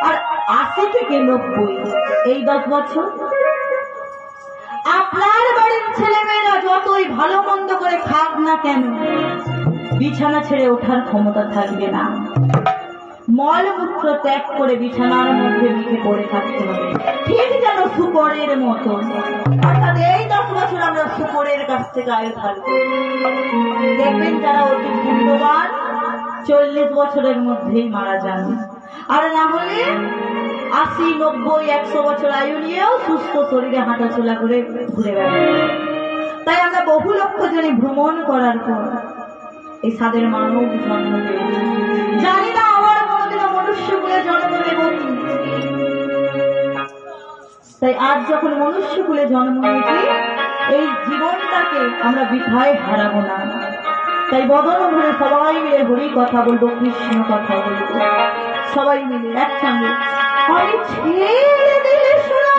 আর 80 থেকে 90 এই 10 বছর আপনার বাড়ির ছেলে মেয়েরা যতই ভালো মন্দ করে খাক না কেন, বিছানা ছেড়ে ওঠার ক্ষমতা থাকবে না। মলমূত্র ত্যাগ করে বিছানার মধ্যে মিশে পড়ে থাকতে হবে, ঠিক যেন শূকরের মতো। অর্থাৎ এই 10 বছর আমরা শূকরের কাছ থেকে আয়ু ধার করি। দেখবেন যারা অতি পুণ্যবান 40 বছরের মধ্যেই মারা যান, আর না হলে 80, 90, 100 বছর আয়ু নিয়েও সুস্থ শরীরে হাঁটাচলা করে ঘুরে বেড়ায়। তাই আমরা বহু লক্ষ জনে ভ্রমণ করার পর এই সাদের মানব জন্ম পেয়েছি। জানি না আমার কোনোদিনও মনুষ্য কুলে জন্ম নেব। তাই আজ যখন মনুষ্য কুলে জন্ম নিয়েছি, এই জীবনটাকে আমরা বৃথায় হারাবো না। তাই বদন ভরে সবাই মিলে হরি কথা বলবো, কৃষ্ণ কথা বলবো, সবাই মিলে একসঙ্গে। হরি ছেড়ে দিলে সোনার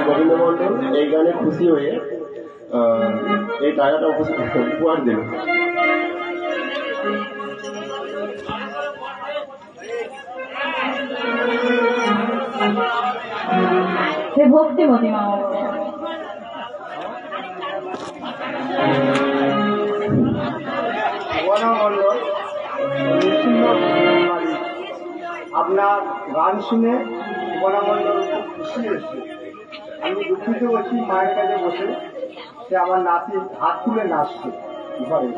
গোবিন্দ মন্ডল এই গানে খুশি হয়ে এই টাকাটা উপহার দিল। হে ভক্তিমতী মা, আপনার গান শুনে বনামণ্ডল খুব খুশি হয়েছে। আমি দুঃখিত হচ্ছি মায়ের কাছে বসে, সে আমার নাতি হাত তুলে নাচছে ঘরে,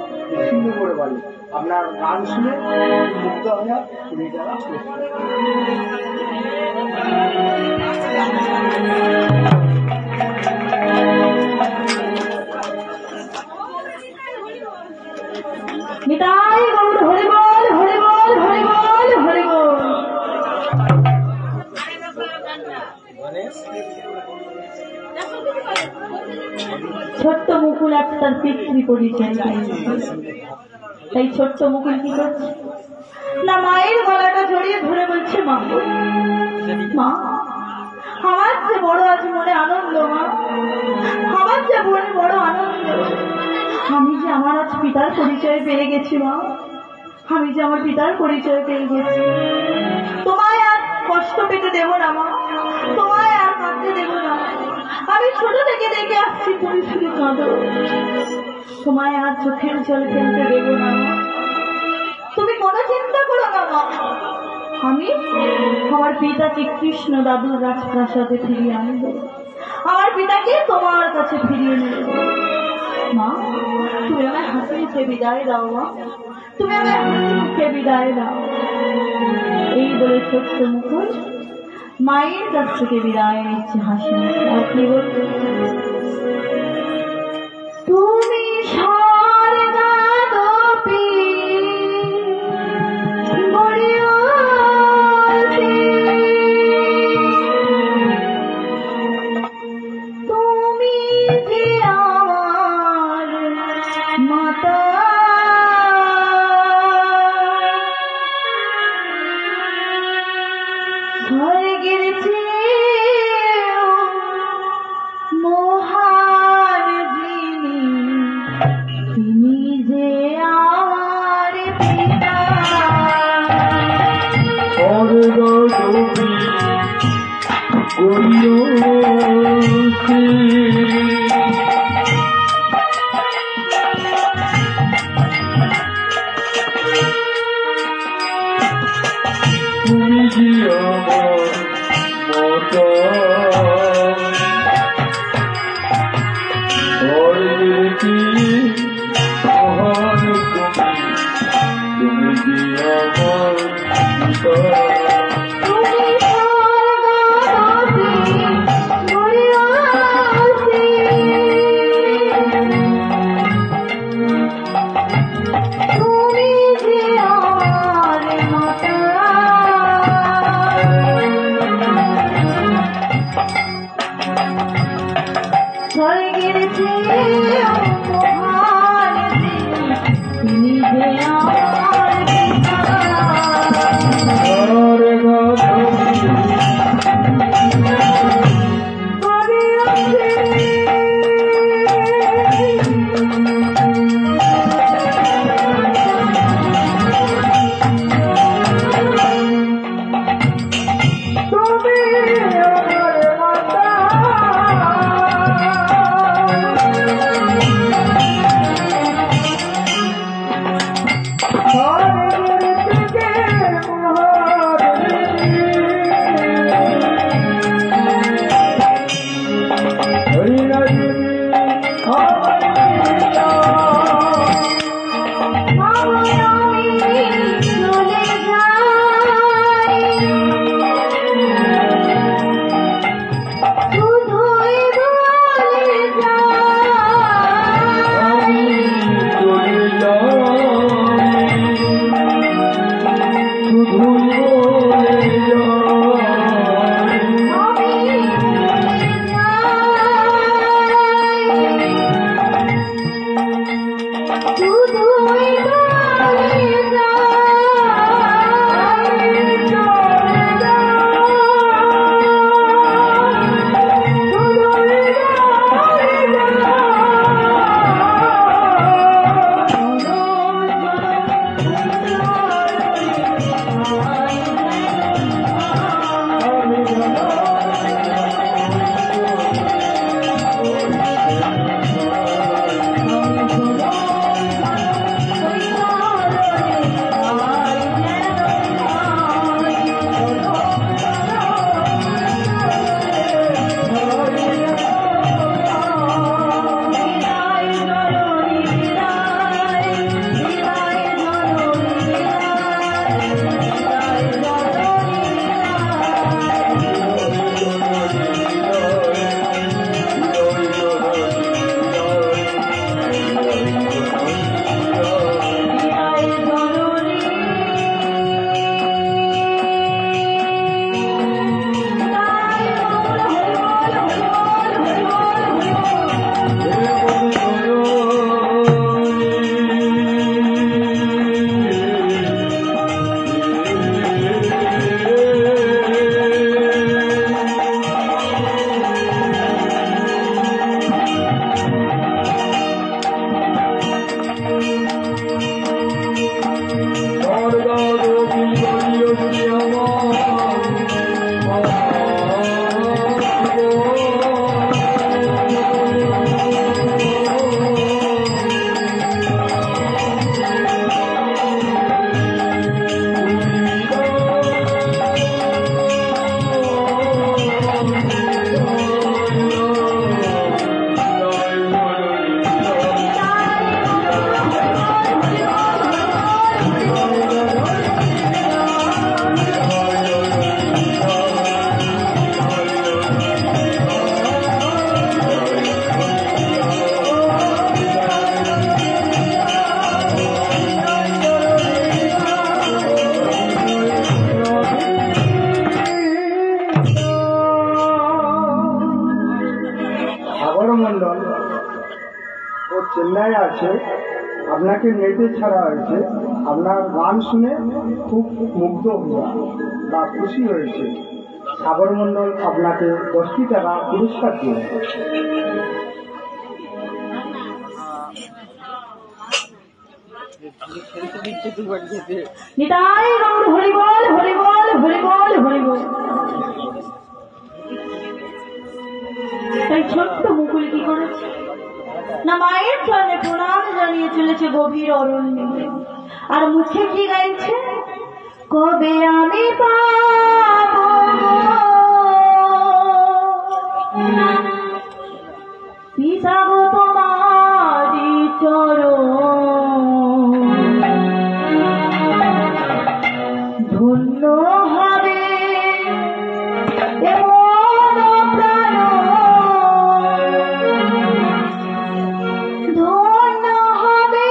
সুন্দর করে বাড়ি। আপনার গান শুনে মুগ্ধ হয়ে শুনে যারা নিতাই গৌর হরি বল হরি বল হরি বল হরি বল। ছোট্ট মুকুল আর তার পিতৃ পরিচয়, তাই ছোট্ট মুকুল কি করছে না, মায়ের গলাটা জড়িয়ে ধরে বলছে, মা মা আমার যে বড় আছে মনে আনন্দ, মা আমার যে বড় আনন্দ, আমি যে আমার আজ পিতার পরিচয় পেয়ে গেছি, মা আমি যে আমার পিতার পরিচয় পেয়ে গেছি। তোমায় আর কষ্ট পেতে দেব না মা, তোমায় আর কাঁদতে দেব না। আমি ছোট থেকে দেখে আসছি তুমি শুধু কাঁদো, তোমায় আর চোখের জল ফেলতে দেব না মা। তুমি কোনো চিন্তা করো না মা, আমি আমার পিতাকে কৃষ্ণ দাদুর রাজপ্রাসাদে ফিরিয়ে আনব, আমার পিতাকে তোমার কাছে ফিরিয়ে নেব। মা তুমি আমায় হাসি মুখে বিদায় দাও, মা তুমি আমায় হাসি মুখে বিদায় দাও। এই বলে ছোট্ট মুকুল মায়ের কাছ থেকে বিদায় নিচ্ছে হাসি মুখে। আর কি বলছে, তুমি স্বর্গাদপি তুমি যে আমার মাতা, স্বর্গের চেয়েও মহান যিনি তুমি যে আমার মাতা স্বর্গের চেয়ে মহান তুমি যে আমার পিতা। মন্ডল ও চেন্নাই আছে, আপনাকে নেটে ছাড়া হয়েছে। আপনার গান শুনে খুব মুগ্ধ বা খুশি হয়েছে। সাগর মন্ডল আপনাকে 10টি টাকা পুরস্কার দিয়ে। নিতাই গৌর হরি বল হরি বল হরি বল হরি বল। তাই ছোট্ট মুকুল কি করেছে না মায়ের চরণে প্রণাম জানিয়ে চলেছে গভীর অরণ্যে। আর মুখে কি গাইছে, কবে আমি পাবো পিতা গো তোমারি চরণ, ধন্য হবে এমন প্রাণ, ধন্য হবে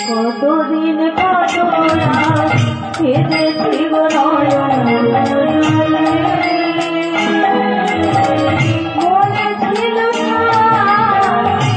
কতদিন কত রাত কেঁদেছি গো নয়ন মনে ছিল না বলে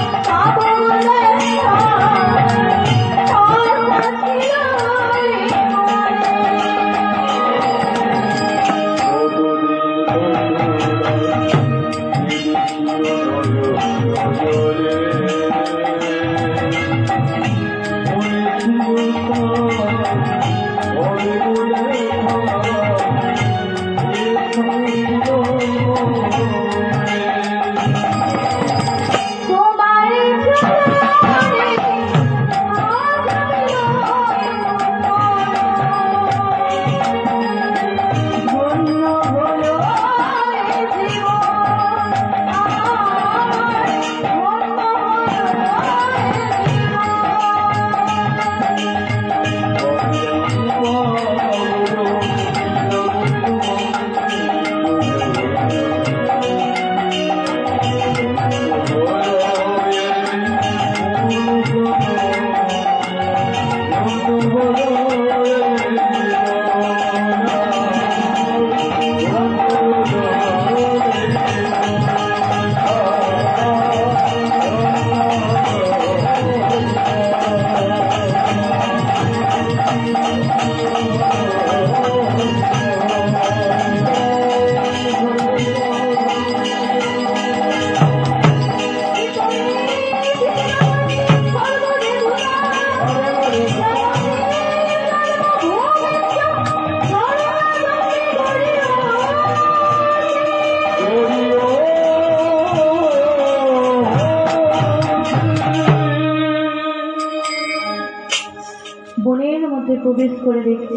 বনের মধ্যে প্রবেশ করে দেখছি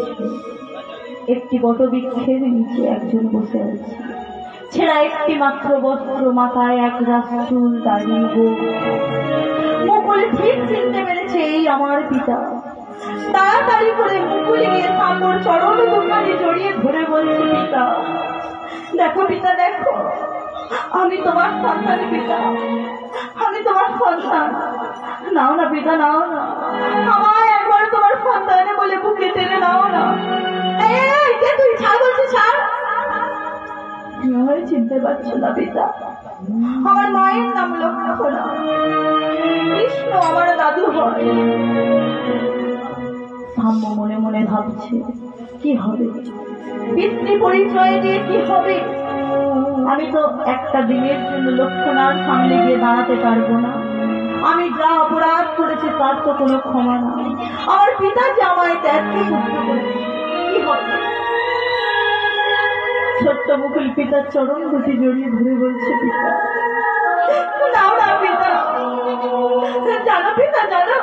একটি বটবৃক্ষের নিচে একজন বসে আছে। ছেঁড়া একটি মাত্র বস্ত্র, মাথায় এক রাশ চুল, দাড়ি, গোঁফ। মুকুল ঠিক চিনতে পেরেছে এই আমার পিতা। তাড়াতাড়ি করে মুকুল গিয়ে সাম্বর চরণ দুখানি জড়িয়ে ধরে বলছে, পিতা দেখো, পিতা দেখো, আমি তোমার সন্তান পিতা, আমি তোমার সন্তান। নাও না পিতা, নাও না, আমায় একবার তোমার সন্তানে বলে বুকে টেনে নাও না। তুই ছাড় বলছি, ছাড়। চিনতে পারছো না পিতা, আমার মায়ের নাম লক্ষ্মণা, কৃষ্ণ আমার দাদু হয়। সাম্য মনে মনে ভাবছে, কি হবে পিতৃ পরিচয় দিয়ে, কি হবে? আমি তো একটা দিনের জন্য লক্ষ্মণার সামনে গিয়ে দাঁড়াতে পারবো না। আমি যা অপরাধ করেছি তার তো কোনো ক্ষমা না। আমার পিতা যে আমায় ত্যাগকে মুক্ত করেছে, কি হবে? ছোট্ট মুকুল পিতার চরণ দুটি জড়িয়ে ধরে বলছে, পিতা নাও না পিতা। জানো পিতা, জানো,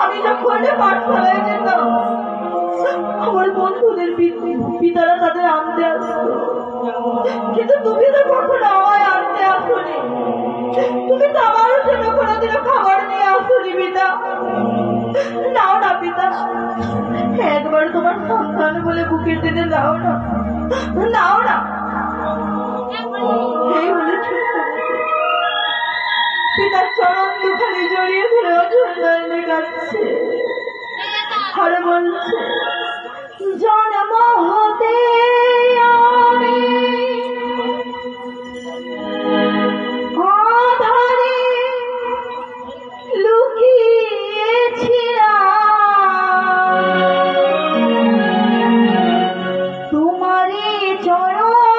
আমি যখন পাঠশালায় যেতাম আমার বন্ধুদের পিতারা তাদের আনতে আসতো, কিন্তু তুমি তো কখনো আমায় আনতে আসোনি। তুমি তো আমারও জন্য কোনোদিনও খাবার নিয়ে আসোনি পিতা। নাও না পিতা, একবার তোমার সন্তান বলে বুকে টেনে নাও না, নাও না। এই বলে পিতার চরণ দুখানি জড়িয়ে ধরে অঝরে কাটছে আর বলছে, জন্ম হতে আমি আধারে লুকিয়েছিলাম, তোমারই চরণ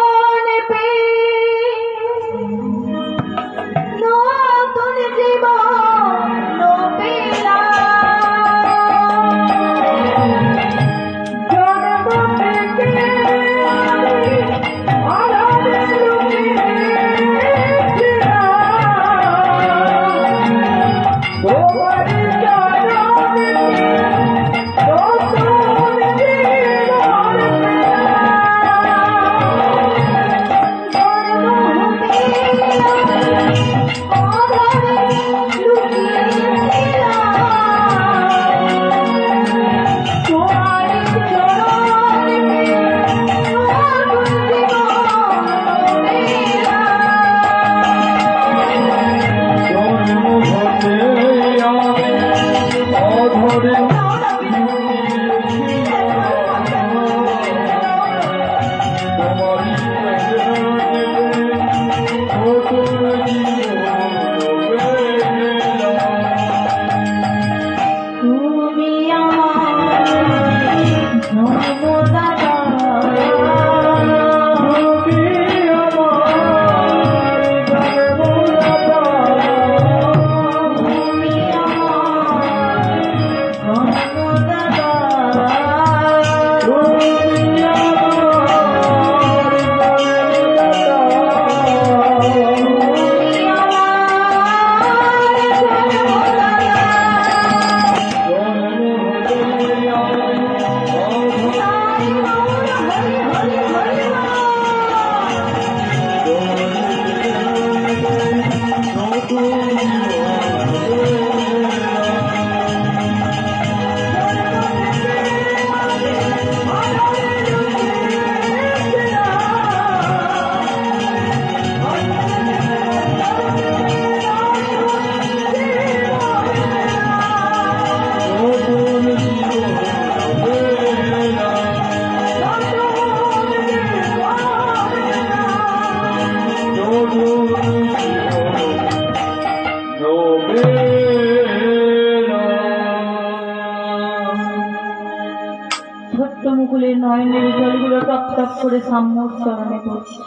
করে সাম্যর চরণে পড়ছে।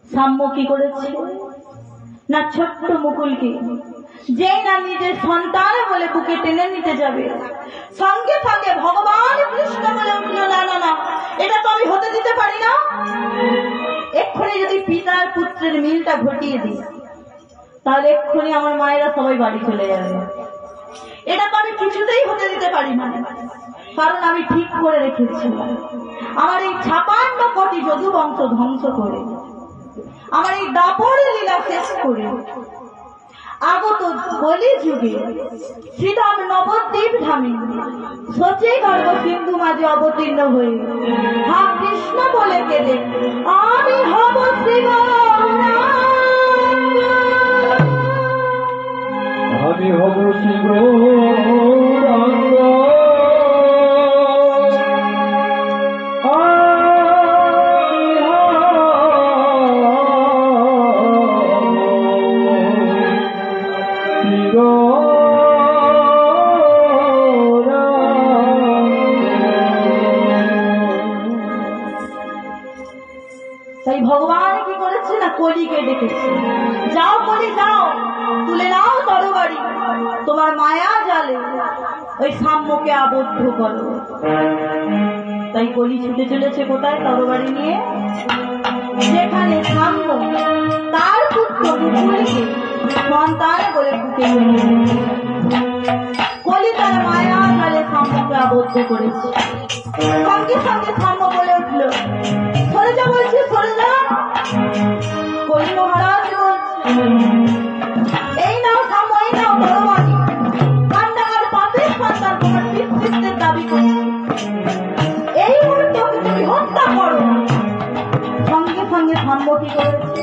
সাম্য কি করেছে না, ছোট্ট মুকুলকে যে না নিজের সন্তান বলে বুকে টেনে নিতে যাবে, সঙ্গে সঙ্গে ভগবান কৃষ্ণ বলে উঠল, না না না, এটা তো আমি হতে দিতে পারি না। এক্ষুনি যদি পিতার পুত্রের মিলটা ঘটিয়ে দিই, তাহলে এক্ষুনি আমার মায়েরা সবাই বাড়ি চলে যাবে। এটা তো আমি কিছুতেই হতে দিতে পারি না, কারণ আমি ঠিক করে রেখেছি আমার এই 56 কোটি যদু বংশ ধ্বংস করে, আমার এই দাপরের লীলা শেষ করে আগত কলি যুগে শ্রীরাম নবদ্বীপ ধামে সচে গর্ব সিন্ধু মাঝে অবতীর্ণ হয়ে হা কৃষ্ণ বলে কেঁদে আমি হব শ্রীগৌরাঙ্গ, আমি হব শ্রীগৌরাঙ্গ, তাই ভগবান কি করেছে না, কলিকে ডেকেছে, যাও কলি যাও, তুলে নাও তরবারি, তোমার মায়া জালে ওই সাম্যকে আবদ্ধ করো। তাই কলি ছুটে চলেছে কোথায়, তরবারি নিয়ে, যেখানে সাম্য তার পুত্র মুকুলকে সন্তান বলে বুকে নিয়ে কলি তার মায়া জালে সাম্যকে আবদ্ধ করেছে। সঙ্গে সঙ্গে সাম্য বলে উঠল, সরে যা বলছি, সরে যা। কলি মহারাজ বলছে, এই নাও সাম্য, এই নাও তরবারি, কান্ডাকার পাপের সন্তান তোমার পিতৃত্বের দাবি করছে, এই মুহূর্তে ওকে তুমি হত্যা করো। সঙ্গে সঙ্গে সাম্য কি করেছে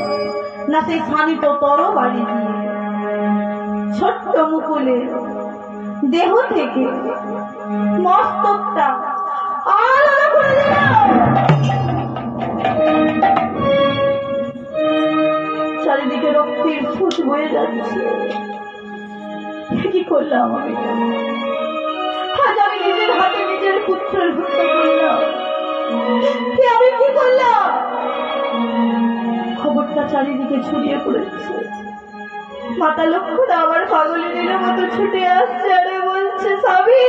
না, সেই শানিত তরবারি দিয়ে ছোট্ট মুকুলের দেহ থেকে মস্তকটা আলাদা করে দিল। চারিদিকে রক্তের ছুট বয়ে যাচ্ছে। কি করলাম আমি, আজ আমি নিজের হাতে নিজের পুত্রের হত্যা করলাম, আমি কি করলাম। খবরটা চারিদিকে ছড়িয়ে পড়েছে। মাতা লক্ষ্মণ আবার পাগলিনীর মতো ছুটে আসছে, আরে বলছে, স্বামী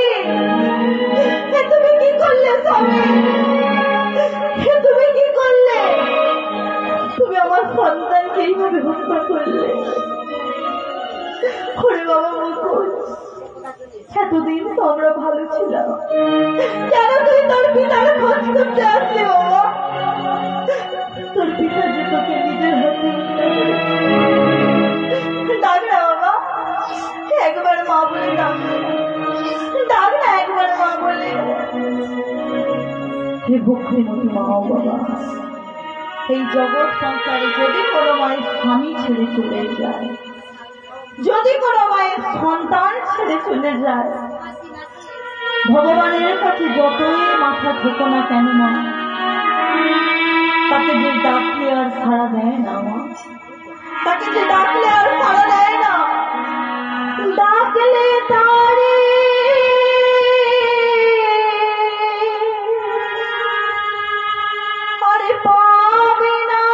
তুমি কি করলে, স্বামী তুমি কি করলে, তুমি আমার সন্তানকে এইভাবে হত্যা করলে। ওরে বাবা মুকুল, এতদিন তো আমরা ভালো ছিলাম, কেন তুই তোর পিতার খোঁজ করতে আসলি বাবা? তোর পিতা যে তোকে নিজের হাতে ডাক না বাবা, একবার মা বলে ডাক না, একবার মা বলে। হে ভক্তিমতী মা ও বাবা, এই জগৎ সংসারে যদি কোনো মায়ের স্বামী ছেড়ে চলে যায়, যদি কোনো মায়ের সন্তান ছেড়ে চলে যায়, ভগবানের কাছে যতই মাথা ঠেকো না কেন মা, তাকে যে ডাকলে আর সাড়া দেয় না মা, তাকে যে ডাকলে আর সাড়া দেয় না। ডাকলে তারে আরে পাবে না,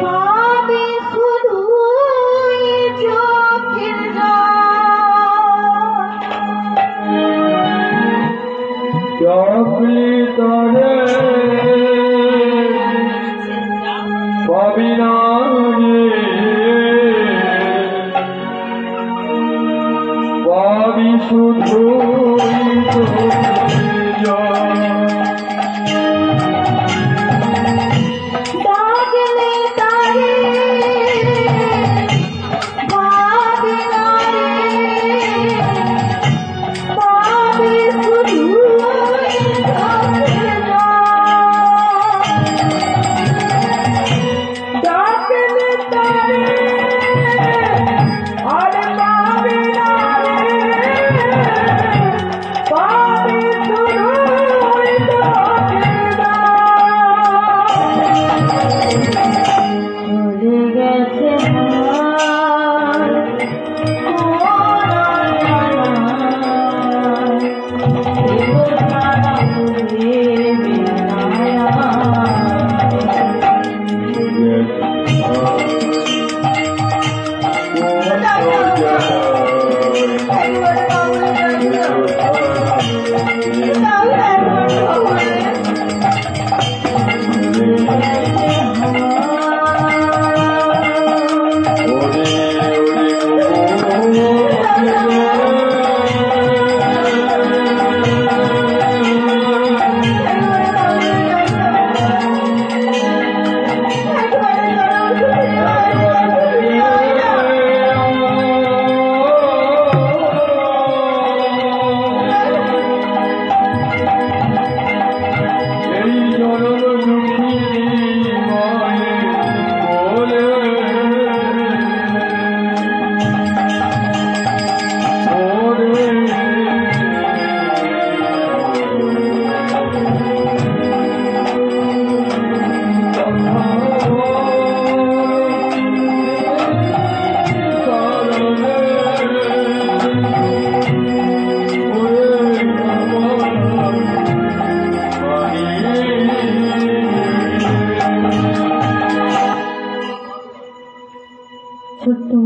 পাবে শুধু চোখের ডাকলি তারে পাবি না রে, পাবি শুধু ডাকলে তারে পাবে না রে, পাবে শুধু চোখের ডাকলে তারে আরে পাবে না রে, পাবে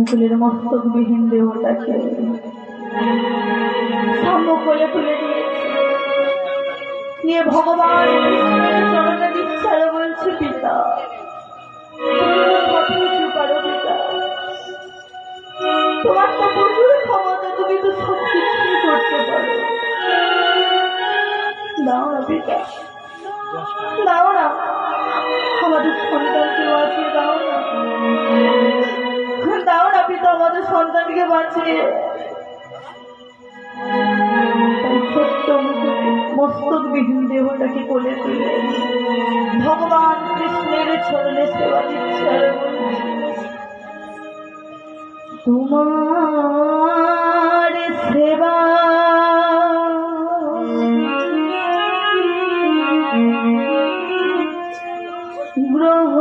মুকুলের মস্তকবিহীন দেহটাকে সাম্য কোলে তুলে নিয়ে ভগবান চরণে দিচ্ছারে বলছে, পিতা তোমার তো প্রচুর ক্ষমতা, তুমি তো সব কিছুই করতে পারো। দাও না পিতা, দাও না, আমাদের সন্তানকে বাঁচিয়ে দাও না, দাও না পিতা, আমাদের সন্তানকে বাঁচিয়ে। তাই ছোট্ট মস্তকবিহীন দেহটাকে কোলে তুলে ভগবান কৃষ্ণের চরণে সেবা দিচ্ছে। তোমার সেবা গ্রহণ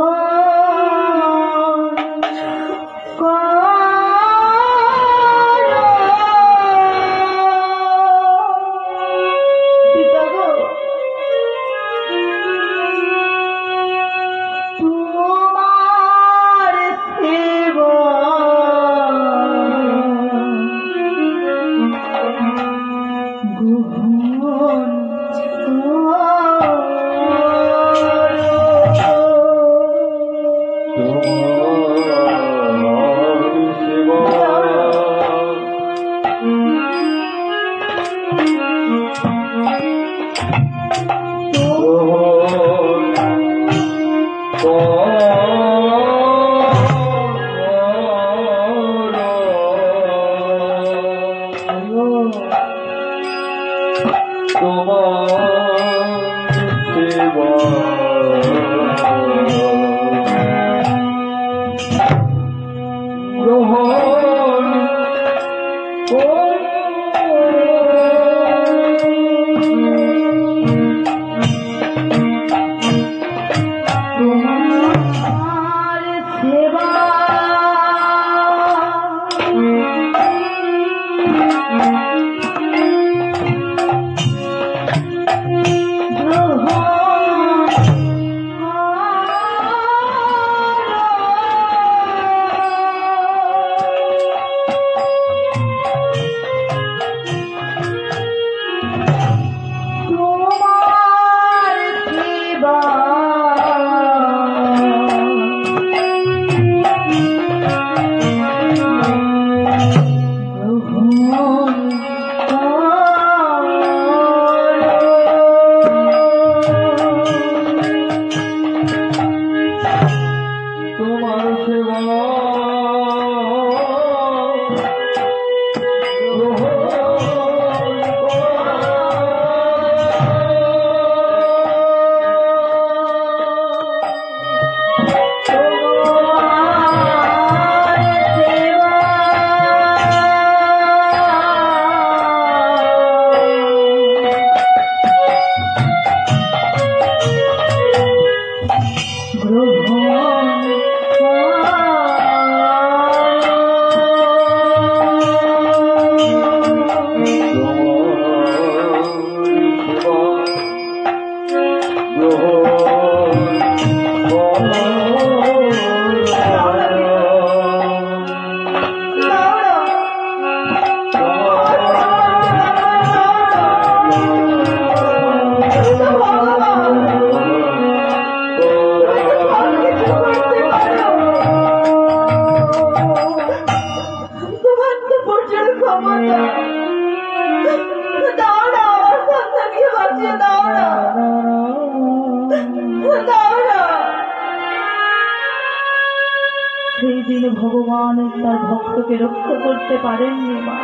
সেই দিন ভগবান তার ভক্তকে রক্ষা করতে পারেননি মা,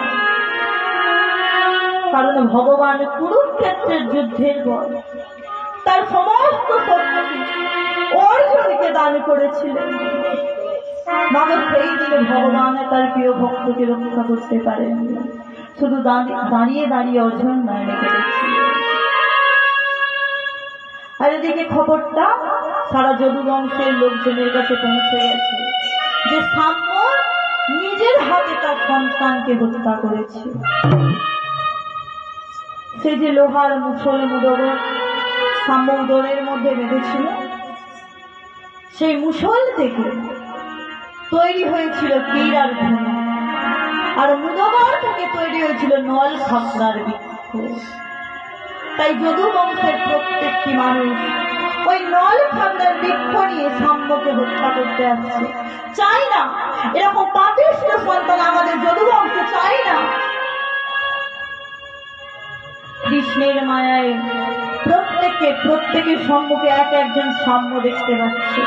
কারণ ভগবান কুরুক্ষেত্রের যুদ্ধের পর তার সমস্ত শক্তি অর্জুনকে দান করেছিলেন। মানে সেই দিনে ভগবান তার প্রিয় ভক্তকে রক্ষা করতে পারেননি, শুধু দাঁড়িয়ে দাঁড়িয়ে অর্জুন নয় করেছিল। আর এদিকে খবরটা সারা যদুবংশের লোকজনের কাছে পৌঁছে গেছে যে সাম্য নিজের হাতে তার সন্তানকে হত্যা করেছে। সে যে লোহার মুসল মুদর সাম্য উদরের মধ্যে বেঁধেছিল, সেই মুসল থেকে তৈরি হয়েছিল তীর আর ধনু, আর মুদগর থেকে তৈরি হয়েছিল নল খাপড়ার বৃক্ষ। তাই যদু বংশের প্রত্যেকটি মানুষ ওই নল খাপড়ার বৃক্ষ নিয়ে সাম্যকে হত্যা করতে আসছে। চাই না এরকম পাপিষ্ঠ সন্তান আমাদের যদু বংশে, চাই না। কৃষ্ণের মায়ায় প্রত্যেকের সম্মুখে এক একজন সাম্য দেখতে পাচ্ছে।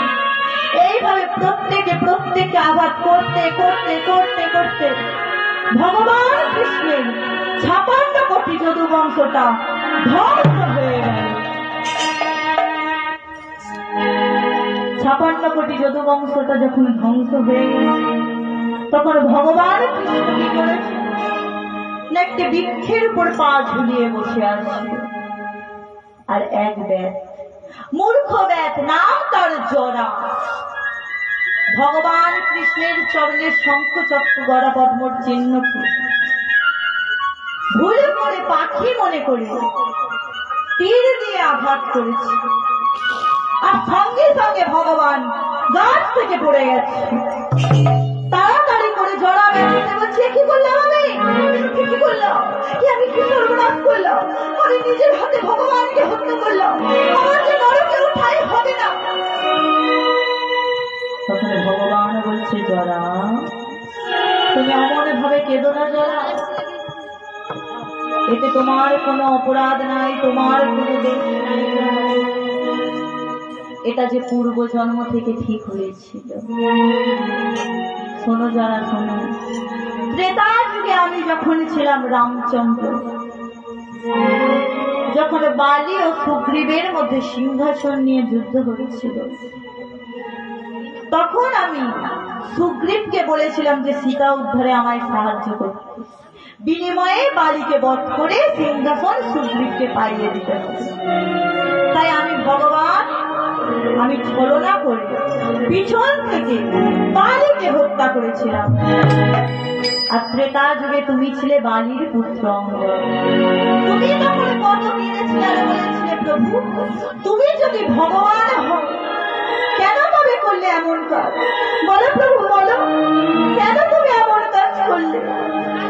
এইভাবে প্রত্যেকে আঘাত করতে করতে করতে করতে ভগবান কৃষ্ণের 56 কোটি যদু বংশটা ধ্বংস হয়ে গেল। 56 কোটি যদু বংশটা যখন ধ্বংস হয়ে গেছে, তখন ভগবান কৃষ্ণ কি করেছে না, একটি বৃক্ষের উপর পা ঝুলিয়ে বসে আছে। আর এক ব্যাত, মূর্খ ব্যাত, নাম তার জরা, ভগবান কৃষ্ণের চরণের শঙ্খ চক্র গড়া পদ্মর চিহ্নকে ভুল করে পাখি মনে করে তীর দিয়ে আঘাত করেছে। আর সঙ্গে সঙ্গে ভগবান গাছ থেকে পড়ে গেছে। তাড়াতাড়ি করে জড়া বেড়াতে বলছে, কি করলাম আমি, কি করলাম, আমি কি সর্বনাশ করলাম, আমি নিজের হাতে ভগবানকে হত্যা করলাম, আমার যে নরকে উঠাই হবে না। তখন ভগবান বলছে, জরা তুমি এমন ভাবে কেঁদো না জরা, এতে তোমার কোনো অপরাধ নাই, তোমার কোনো দোষ নাই, এটা যে পূর্ব জন্ম থেকে ঠিক হয়েছিল। শোনো যারা, শোনো, ত্রেতা যুগে আমি যখন ছিলাম রামচন্দ্র, যখন বালি ও সুগ্রীবের মধ্যে সিংহাসন নিয়ে যুদ্ধ হচ্ছিল, তখন আমি সুগ্রীবকে বলেছিলাম যে সীতা উদ্ধারে আমায় সাহায্য করতে, বিনিময়ে বালিকে বধ করে সিংহাসন সুগ্রীবকে পাইয়ে দিতে হবে। তাই আমি ভগবান, আমি ছলনা করে পিছন থেকে বালিকে হত্যা করেছিলাম। আর ত্রেতা যুগে তুমি ছিলে বালির পুত্র অঙ্গদ। তুমি তখন কত কিনেছিলে আর বলেছিলে, প্রভু তুমি যদি ভগবান হও কেন তবে করলে এমন কাজ, বলো প্রভু বলো, কেন তুমি এমন কাজ করলে?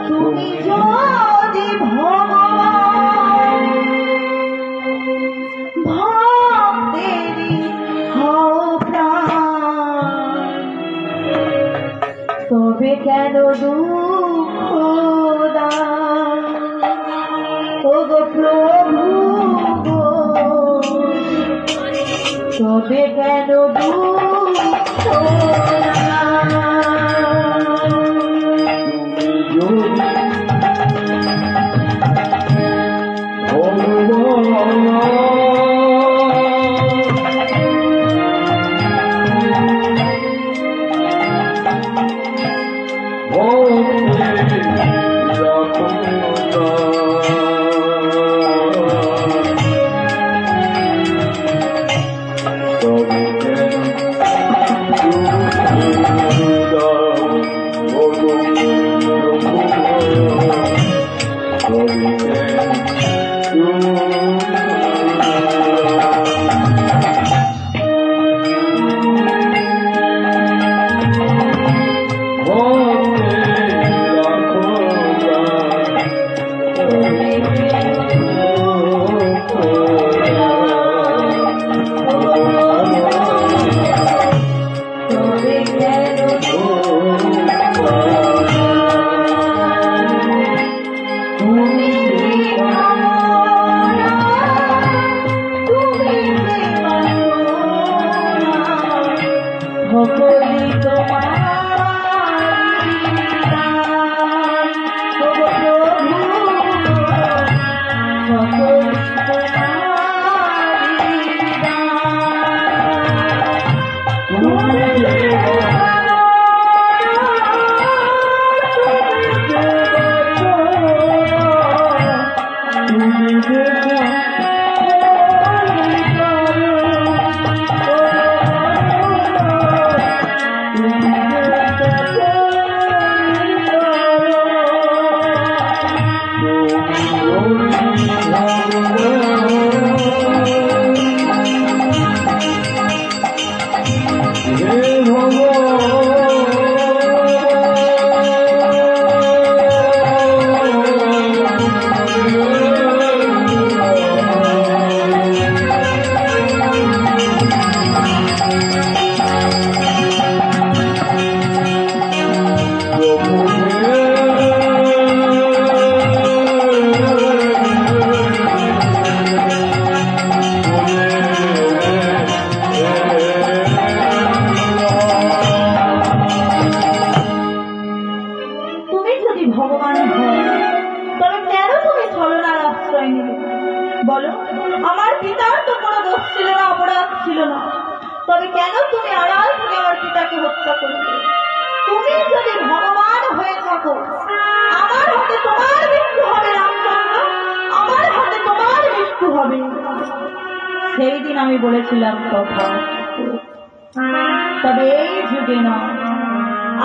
তুমি যদি ভগবান ভক্তেরি হও প্রাণ, তবে কেন দুঃখ দান? ওগো প্রভু গো, তবে কেন দুঃখ দান? হে ভগবান হয়নি? বলো, আমার পিতার তো কোনো দোষ ছিল না, অপরাধ ছিল না, তবে কেন তুমি আড়াল থেকে আমার পিতাকে হত্যা করবে? তুমি যদি ভগবান হয়ে থাকো, আমার হাতে তোমার মৃত্যু হবে রামচন্দ্র, আমার হাতে তোমার মৃত্যু হবে। সেই দিন আমি বলেছিলাম কথা, তবে এই যুগে না,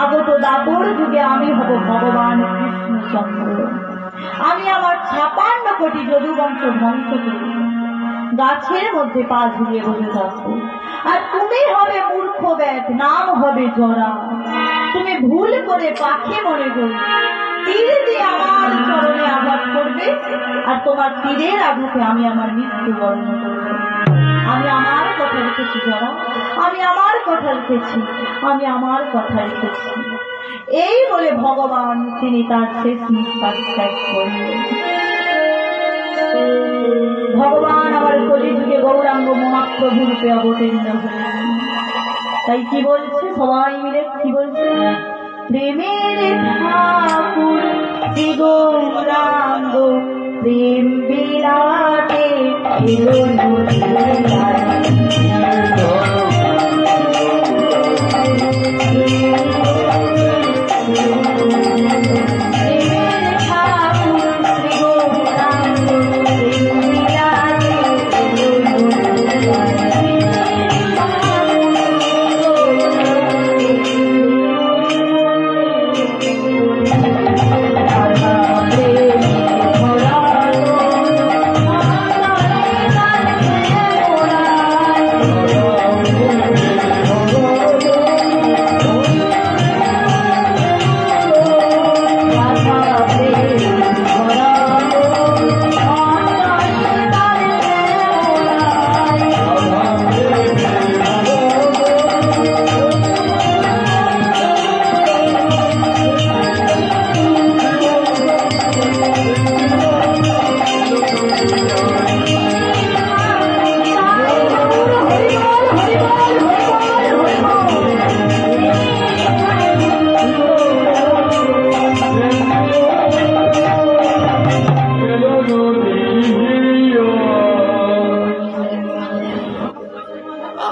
আগত দাপর যুগে আমি হব ভগবান কৃষ্ণচন্দ্র। আমি আমার 56 কোটি যদুবংশ ধ্বংস করি, গাছের মধ্যে পা ঝুলিয়ে বসে থাকবো, আর তুমি হবে মূর্খ ব্যাধ, নাম হবে জরা। তুমি ভুল করে পাখি মনে করে তীর দিয়ে আমার চরণে আঘাত করবে, আর তোমার তীরের আঘাতে আমি আমার মৃত্যু বরণ করবো। আমি আমার কথা রেখেছি জরা, আমি আমার কথা রেখেছি, আমি আমার কথা রেখেছি। এই বলে ভগবান তিনি তার শেষ নিঃশ্বাস ত্যাগ করলেন। ভগবান আমার কলিযুগে গৌরাঙ্গ মহাপ্রভু রূপে অবতীর্ণ হলেন। তাই কি বলছে সবাই মিলে, কি বলছে? প্রেমের ঠাকুর শ্রী গৌরাঙ্গ প্রেম বিলাতে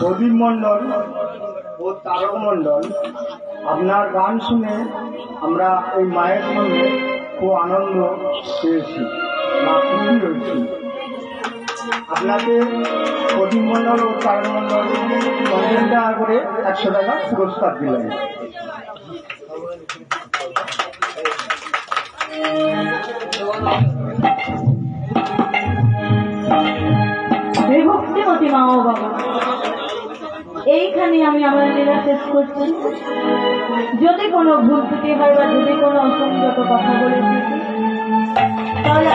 প্রদীপ মণ্ডল ও তারক মণ্ডল, আপনার গান শুনে আমরা এই মায়ের সঙ্গে খুব আনন্দ পেয়েছি বা খুশি হয়েছি। আপনাকে প্রদীপ মণ্ডল ও তারক মণ্ডল 50 টাকা করে 100 টাকা পুরস্কার দিলেন। বিভক্তিমতী মা ও বাবা, এইখানে আমি আমার লীলা শেষ করছি। যদি কোনো ভুল ত্রুটি হয় বা যদি কোনো অসংযত কথা বলে থাকি, তাহলে